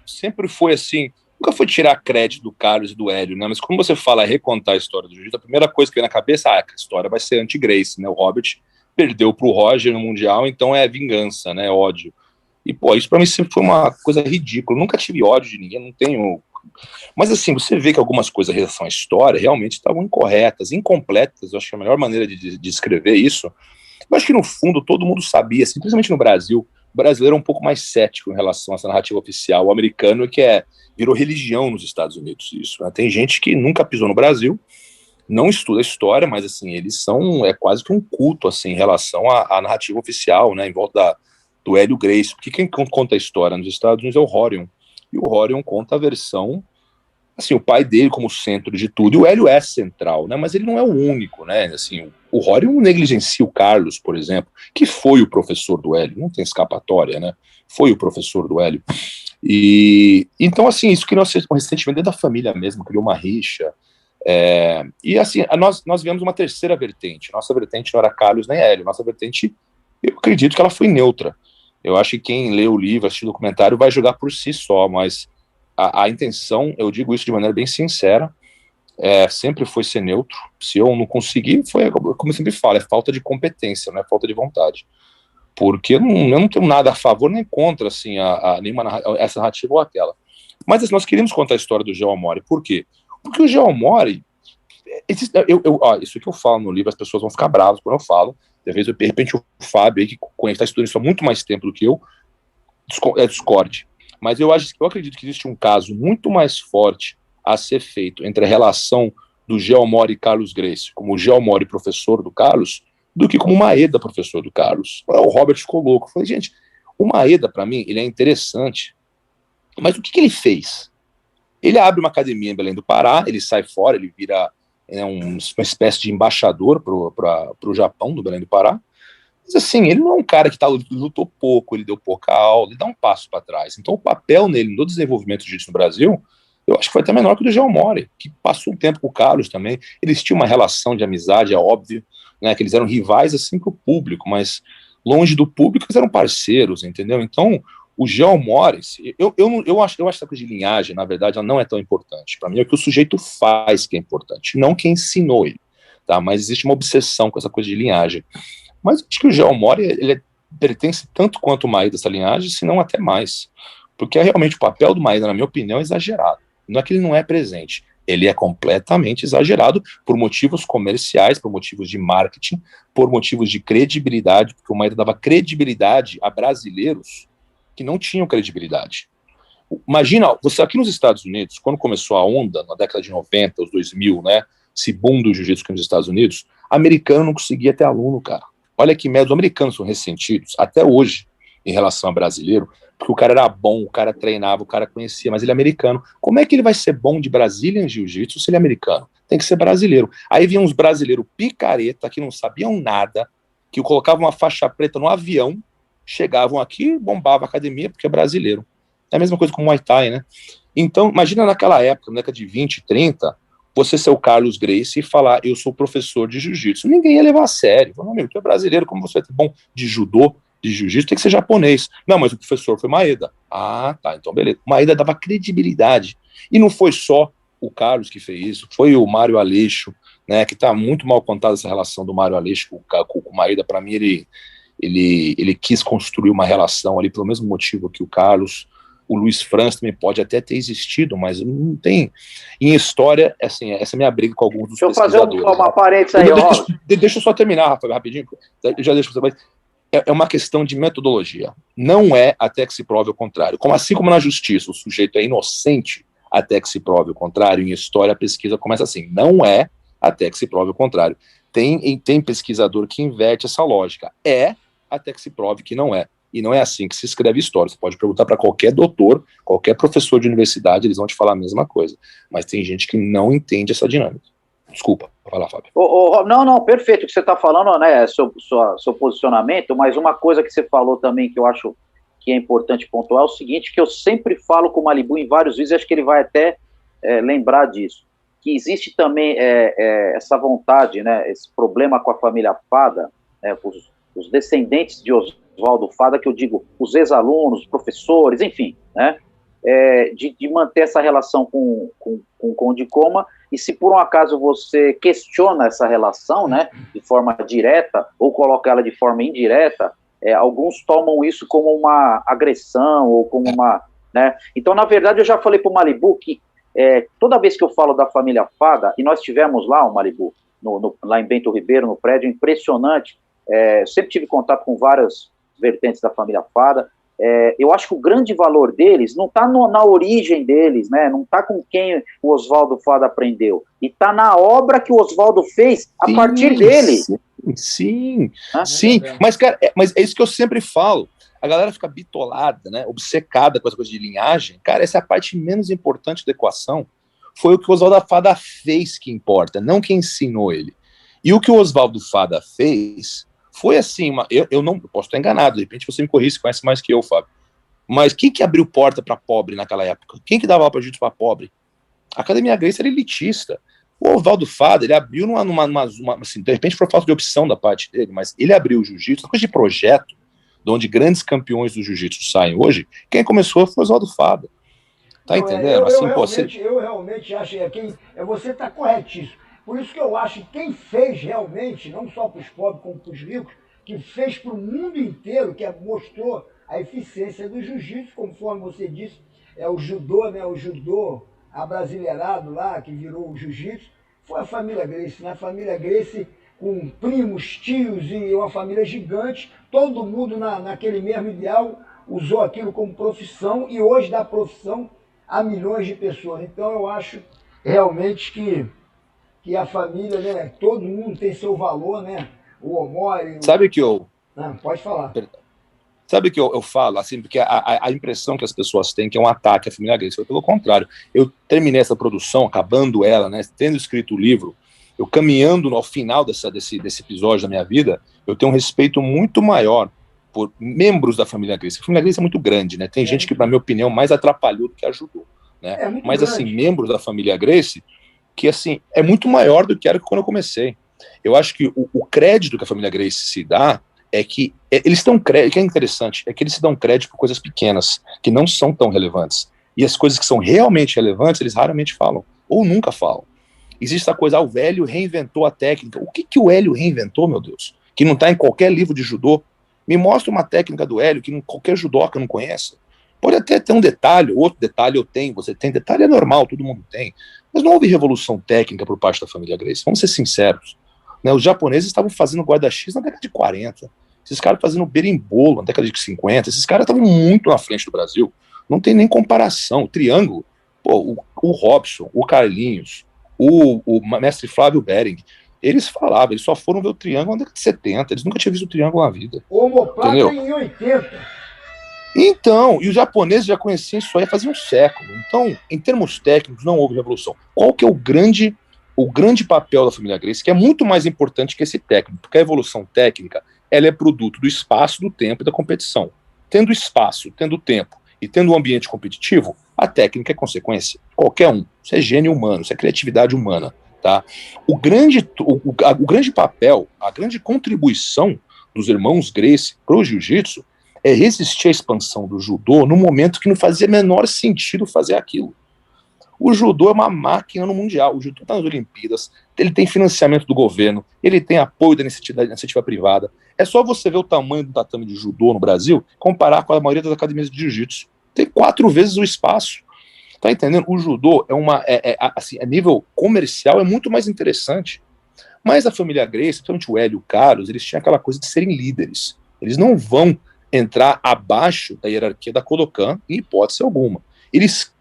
sempre foi assim, nunca foi tirar crédito do Carlos e do Hélio, né? Mas quando você fala recontar a história do jiu-jitsu, a primeira coisa que vem na cabeça, a história vai ser anti-Grace, né? O Robert perdeu pro Roger no Mundial, então é vingança, né? Ódio. E, pô, isso pra mim sempre foi uma coisa ridícula. Eu nunca tive ódio de ninguém, não tenho... Mas, assim, você vê que algumas coisas em relação à história realmente estavam incorretas, incompletas. Eu acho que a melhor maneira de escrever isso... Eu acho que, no fundo, todo mundo sabia, assim, principalmente no Brasil, o brasileiro é um pouco mais cético em relação a essa narrativa oficial. O americano virou religião nos Estados Unidos, isso. Né? Tem gente que nunca pisou no Brasil, não estuda a história, mas, assim, eles são... É quase que um culto, assim, em relação à narrativa oficial, né? Em volta do Hélio Gracie, porque quem conta a história nos Estados Unidos é o Rorion, e o Rorion conta a versão, assim, o pai dele como centro de tudo, e o Hélio é central, né, mas ele não é o único, né, assim, o Rorion negligencia o Carlos, por exemplo, que foi o professor do Hélio, não tem escapatória, né, foi o professor do Hélio, e então, assim, isso criou um ressentimento dentro da família mesmo, criou uma rixa, e assim, nós vemos uma terceira vertente, nossa vertente não era Carlos nem Hélio, nossa vertente, eu acredito que ela foi neutra. Eu acho que quem lê o livro, assistiu o documentário, vai julgar por si só, mas a intenção, eu digo isso de maneira bem sincera, sempre foi ser neutro. Se eu não conseguir, foi, como eu sempre falo, é falta de competência, não é falta de vontade. Porque eu não tenho nada a favor nem contra, assim, essa narrativa ou aquela. Mas assim, nós queríamos contar a história do Geo Mori. Por quê? Porque o Geo Mori, isso que eu falo no livro, as pessoas vão ficar bravas quando eu falo. De repente o Fábio, aí, que está estudando isso há muito mais tempo do que eu, discorde. Mas eu acredito que existe um caso muito mais forte a ser feito entre a relação do Geo Mori e Carlos Gracie, como o Geo Mori professor do Carlos, do que como o Maeda professor do Carlos. O Robert ficou louco. Eu falei, gente, o Maeda, para mim, ele é interessante, mas o que ele fez? Ele abre uma academia em Belém do Pará, ele sai fora, ele vira uma espécie de embaixador para o Japão, do Belém do Pará. Mas assim, ele não é um cara que lutou pouco, ele deu pouca aula, ele dá um passo para trás. Então o papel nele no desenvolvimento do jiu-jitsu no Brasil, eu acho que foi até menor que o do Geo Mori, que passou um tempo com o Carlos também. Eles tinham uma relação de amizade, é óbvio, né, que eles eram rivais assim para o público, mas longe do público eles eram parceiros, entendeu? Então o Geo Mori, eu acho que essa coisa de linhagem, na verdade, ela não é tão importante. Para mim é o que o sujeito faz que é importante, não quem ensinou ele, tá? Mas existe uma obsessão com essa coisa de linhagem. Mas acho que o Geo Mori, ele pertence tanto quanto o Maeda dessa linhagem, se não até mais. Porque realmente o papel do Maeda, na minha opinião, é exagerado. Não é que ele não é presente, ele é completamente exagerado por motivos comerciais, por motivos de marketing, por motivos de credibilidade, porque o Maeda dava credibilidade a brasileiros que não tinham credibilidade. Imagina, você aqui nos Estados Unidos, quando começou a onda, na década de 90, os 2000, né, esse boom do jiu-jitsu aqui nos Estados Unidos, americano não conseguia ter aluno, cara. Olha que merda, os americanos são ressentidos, até hoje, em relação a brasileiro, porque o cara era bom, o cara treinava, o cara conhecia, mas ele é americano. Como é que ele vai ser bom de Brazilian Jiu-Jitsu se ele é americano? Tem que ser brasileiro. Aí vinham uns brasileiros picareta, que não sabiam nada, que colocavam uma faixa preta no avião, chegavam aqui, bombavam a academia, porque é brasileiro. É a mesma coisa com o Muay Thai, né? Então, imagina naquela época, na década de 20, 30, você ser o Carlos Gracie e falar, eu sou professor de jiu-jitsu. Ninguém ia levar a sério. Meu amigo, tu é brasileiro, como você vai ter bom de judô, de jiu-jitsu, tem que ser japonês. Não, mas o professor foi Maeda. Ah, tá, então beleza. Maeda dava credibilidade. E não foi só o Carlos que fez isso, foi o Mário Aleixo, né, que tá muito mal contada essa relação do Mário Aleixo com o Maeda. Para mim, ele quis construir uma relação ali pelo mesmo motivo que o Carlos. O Luiz Franz também pode até ter existido, mas não tem. Em história, assim, essa é a minha briga com alguns dos pesquisadores. Deixa eu fazer uma parênteses aí, deixa eu só terminar, Rafael, rapidinho. Eu já deixo você, mas é uma questão de metodologia. Não é até que se prove o contrário. Assim como na justiça o sujeito é inocente até que se prove o contrário, em história a pesquisa começa assim, não é até que se prove o contrário. Tem pesquisador que inverte essa lógica. É até que se prove que não é. E não é assim que se escreve história. Você pode perguntar para qualquer doutor, qualquer professor de universidade, eles vão te falar a mesma coisa. Mas tem gente que não entende essa dinâmica. Desculpa, vai lá, Fábio. Não, perfeito o que você está falando, né, seu posicionamento, mas uma coisa que você falou também que eu acho que é importante pontuar é o seguinte, que eu sempre falo com o Malibu em vários vídeos, acho que ele vai até lembrar disso, que existe também essa vontade, né, esse problema com a família Fada, né, os descendentes de Oswaldo Fada, que eu digo, os ex-alunos, professores, enfim, né, de manter essa relação com o Conde Coma, e se por um acaso você questiona essa relação, né, de forma direta, ou coloca ela de forma indireta, alguns tomam isso como uma agressão, ou como uma, né, então na verdade eu já falei para o Malibu que toda vez que eu falo da família Fada, e nós tivemos lá o Malibu, lá em Bento Ribeiro, no prédio, impressionante, sempre tive contato com várias vertentes da família Fada, eu acho que o grande valor deles não está na origem deles, né? Não está com quem o Oswaldo Fada aprendeu, e está na obra que o Oswaldo fez a partir dele. Sim. Mas, cara, mas é isso que eu sempre falo. A galera fica bitolada, né? Obcecada com essa coisa de linhagem. Cara, essa é a parte menos importante da equação. Foi o que o Oswaldo Fada fez que importa, não quem ensinou ele. E o que o Oswaldo Fada fez foi assim, eu não posso estar enganado, de repente você me corrige, você conhece mais que eu, Fábio. Mas quem que abriu porta para pobre naquela época? Quem que dava aula para jiu-jitsu para pobre? A Academia Gracie era elitista. O Oswaldo Fada, ele abriu assim, de repente por falta de opção da parte dele, mas ele abriu o jiu-jitsu, uma coisa de projeto, de onde grandes campeões do jiu-jitsu saem hoje, quem começou foi o Oswaldo Fada. Tá entendendo? Eu realmente acho que você está corretíssimo. Por isso que eu acho que quem fez realmente, não só para os pobres como para os ricos, que fez para o mundo inteiro, que mostrou a eficiência do jiu-jitsu, conforme você disse, o judô, né, o judô abrasileirado lá, que virou o jiu-jitsu, foi a família Gracie, né? A família Gracie com primos, tios e uma família gigante, todo mundo naquele mesmo ideal, usou aquilo como profissão e hoje dá profissão a milhões de pessoas. Então eu acho realmente que a família, né, todo mundo tem seu valor, né? O Omori... Sabe que eu... Não, pode falar. Sabe que eu falo, assim, porque a impressão que as pessoas têm que é um ataque à família Gracie. Pelo contrário, eu terminei essa produção, acabando ela, né, tendo escrito o livro, eu caminhando ao final desse episódio da minha vida, eu tenho um respeito muito maior por membros da família Gracie. A família Gracie é muito grande, né? Tem gente que, na minha opinião, mais atrapalhou do que ajudou, né? Mas, grande. Assim, membros da família Gracie, que, assim, é muito maior do que era quando eu comecei. Eu acho que o crédito que a família Gracie se dá é que eles dão crédito, que é interessante, é que eles se dão crédito por coisas pequenas, que não são tão relevantes. E as coisas que são realmente relevantes, eles raramente falam, ou nunca falam. Existe essa coisa, o Hélio reinventou a técnica. O que o Hélio reinventou, meu Deus? Que não está em qualquer livro de judô. Me mostra uma técnica do Hélio que qualquer judoca não conhece. Pode até ter um detalhe, outro detalhe eu tenho, você tem. Detalhe é normal, todo mundo tem. Mas não houve revolução técnica por parte da família Gracie. Vamos ser sinceros. Né, os japoneses estavam fazendo guarda-x na década de 40. Esses caras fazendo berimbolo na década de 50. Esses caras estavam muito na frente do Brasil. Não tem nem comparação. O triângulo, pô, o Robson, o Carlinhos, o mestre Flávio Bering, eles falavam, eles só foram ver o triângulo na década de 70. Eles nunca tinham visto o triângulo na vida. Omoplata em 80. Então, e os japoneses já conheciam isso aí fazia um século. Então, em termos técnicos, não houve revolução. Qual que é o grande papel da família Gracie, que é muito mais importante que esse técnico, porque a evolução técnica, ela é produto do espaço, do tempo e da competição. Tendo espaço, tendo tempo e tendo um ambiente competitivo, a técnica é consequência. Qualquer um. Isso é gênio humano, isso é criatividade humana. Tá? O grande papel, a grande contribuição dos irmãos Gracie para o jiu-jitsu é resistir à expansão do judô no momento que não fazia menor sentido fazer aquilo. O judô é uma máquina no mundial, o judô está nas Olimpíadas, ele tem financiamento do governo, ele tem apoio da iniciativa privada. É só você ver o tamanho do tatame de judô no Brasil, comparar com a maioria das academias de jiu-jitsu. Tem 4 vezes o espaço. Tá entendendo? O judô assim, a nível comercial é muito mais interessante. Mas a família Gracie, principalmente o Hélio e o Carlos, eles tinham aquela coisa de serem líderes. Eles não vão entrar abaixo da hierarquia da Kodokan, em hipótese alguma. Eles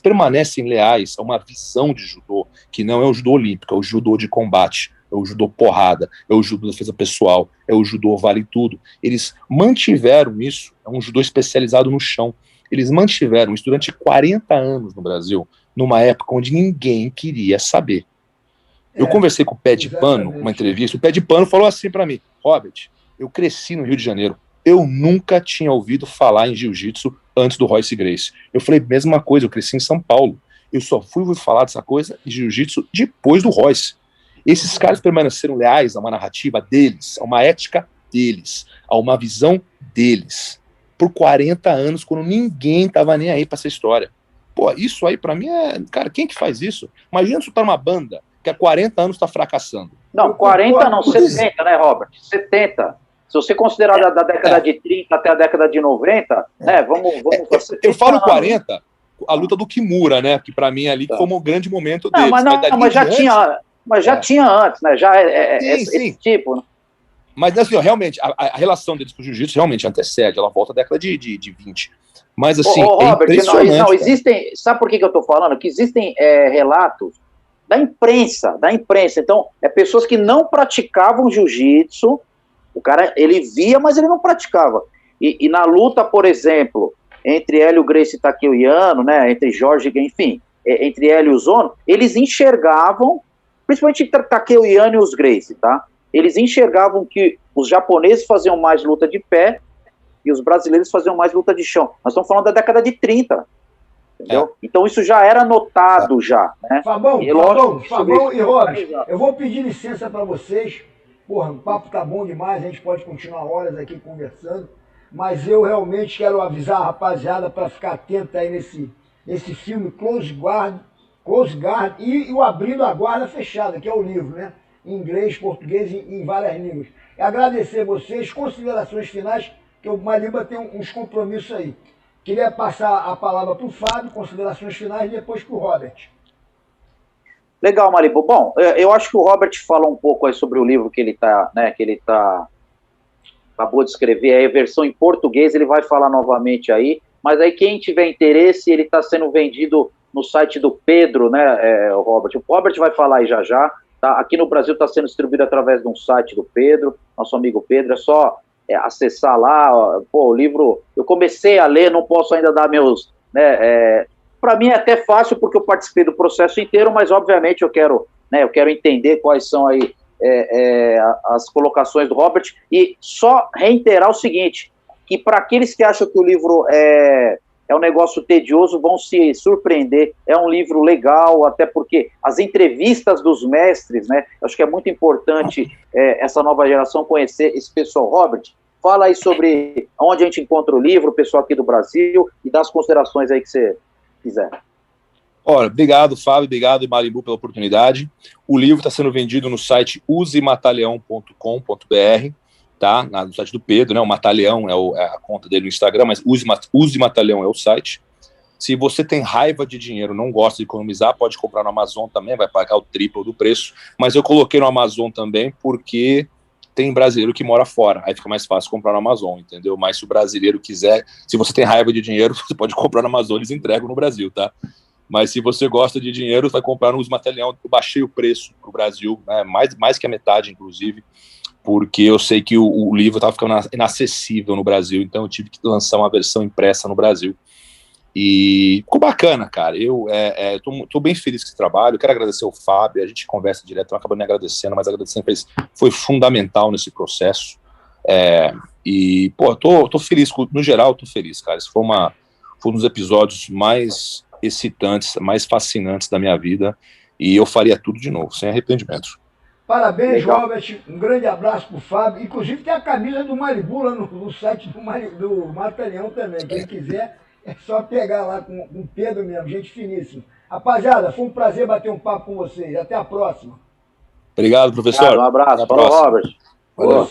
permanecem leais a uma visão de judô, que não é o judô olímpico, é o judô de combate, é o judô porrada, é o judô defesa pessoal, é o judô vale tudo. Eles mantiveram isso, é um judô especializado no chão. Eles mantiveram isso durante 40 anos no Brasil, numa época onde ninguém queria saber. Eu conversei com o Pé de Pano, exatamente. uma entrevista, o Pé de Pano falou assim para mim: Robert, eu cresci no Rio de Janeiro, eu nunca tinha ouvido falar em jiu-jitsu antes do Royce Gracie. Eu falei, mesma coisa, eu cresci em São Paulo, eu só fui ouvir falar dessa coisa de jiu-jitsu depois do Royce. Esses caras permaneceram leais a uma narrativa deles, a uma ética deles, a uma visão deles, por 40 anos, quando ninguém tava nem aí pra essa história. Pô, isso aí pra mim é... Cara, quem que faz isso? Imagina se tu tá numa banda que há 40 anos tá fracassando. Não, 40 não, 70, né, Robert? 70. Se você considerar da década de 30 até a década de 90, né, vamos eu falo 40, a luta do Kimura, né, que pra mim ali foi um grande momento deles. Mas já tinha antes, né, já esse tipo, né? Mas assim, ó, realmente, a relação deles com o jiu-jitsu realmente antecede, ela volta à década de 20. Mas assim, Robert, impressionante. Não, existem, sabe por que eu tô falando? Que existem relatos da imprensa. Então, pessoas que não praticavam jiu-jitsu, o cara, ele via, mas ele não praticava. E na luta, por exemplo, entre Hélio Gracie e Takeo Yano, né, entre Jorge, enfim, entre Hélio e o Zono, eles enxergavam, principalmente Takeo Yano e os Gracie, tá? Eles enxergavam que os japoneses faziam mais luta de pé e os brasileiros faziam mais luta de chão. Nós estamos falando da década de 30. Entendeu? Então isso já era notado já, né? Fabão e Robert, eu vou pedir licença para vocês. Porra, o papo tá bom demais, a gente pode continuar horas aqui conversando, mas eu realmente quero avisar a rapaziada para ficar atenta aí nesse filme Close Guard e o Abrindo a Guarda Fechada, que é o livro, né? Em inglês, português e em várias línguas. E agradecer vocês, considerações finais, que o Mariba tem uns compromissos aí. Queria passar a palavra para o Fábio, considerações finais, e depois para o Robert. Legal, Maribo. Bom, eu acho que o Robert falou um pouco aí sobre o livro que ele acabou de escrever, aí a versão em português, ele vai falar novamente aí, mas aí quem tiver interesse, ele está sendo vendido no site do Pedro, né, o Robert? O Robert vai falar aí já, tá? Aqui no Brasil está sendo distribuído através de um site do Pedro, nosso amigo Pedro, é só acessar lá, pô, o livro, eu comecei a ler, não posso ainda dar meus, né, para mim é até fácil porque eu participei do processo inteiro, mas obviamente eu quero entender quais são aí as colocações do Robert, e só reiterar o seguinte, que para aqueles que acham que o livro é um negócio tedioso, vão se surpreender, é um livro legal, até porque as entrevistas dos mestres, né, acho que é muito importante essa nova geração conhecer esse pessoal. Robert, fala aí sobre onde a gente encontra o livro, o pessoal aqui do Brasil, e dá as considerações aí que você quiser. Olha, obrigado, Fábio, obrigado, Marimbu, pela oportunidade. O livro está sendo vendido no site usemataleão.com.br, tá? No site do Pedro, né? O Mataleão é a conta dele no Instagram, mas Use Mataleão é o site. Se você tem raiva de dinheiro, não gosta de economizar, pode comprar no Amazon também, vai pagar o triplo do preço, mas eu coloquei no Amazon também porque tem brasileiro que mora fora, aí fica mais fácil comprar no Amazon, entendeu? Mas se o brasileiro quiser, se você tem raiva de dinheiro, você pode comprar no Amazon, eles entregam no Brasil, tá? Mas se você gosta de dinheiro, vai comprar no Use Mataleão. Eu baixei o preço pro Brasil, né? mais que a metade, inclusive, porque eu sei que o livro estava ficando inacessível no Brasil, então eu tive que lançar uma versão impressa no Brasil. E ficou bacana, cara. Eu tô bem feliz com esse trabalho. Eu quero agradecer ao Fábio, a gente conversa direto, eu acabo me agradecendo, mas agradecendo, foi fundamental nesse processo. E, pô, tô feliz, no geral, tô feliz, cara. Esse foi um dos episódios mais excitantes, mais fascinantes da minha vida, e eu faria tudo de novo, sem arrependimento. Parabéns, legal. Robert, um grande abraço pro Fábio, inclusive tem a camisa do Maribu lá no site do Mataleão também, quem quiser é só pegar lá com o Pedro mesmo, gente finíssima. Rapaziada, foi um prazer bater um papo com vocês, até a próxima. Obrigado, professor. Um abraço, falou, Robert. Valeu.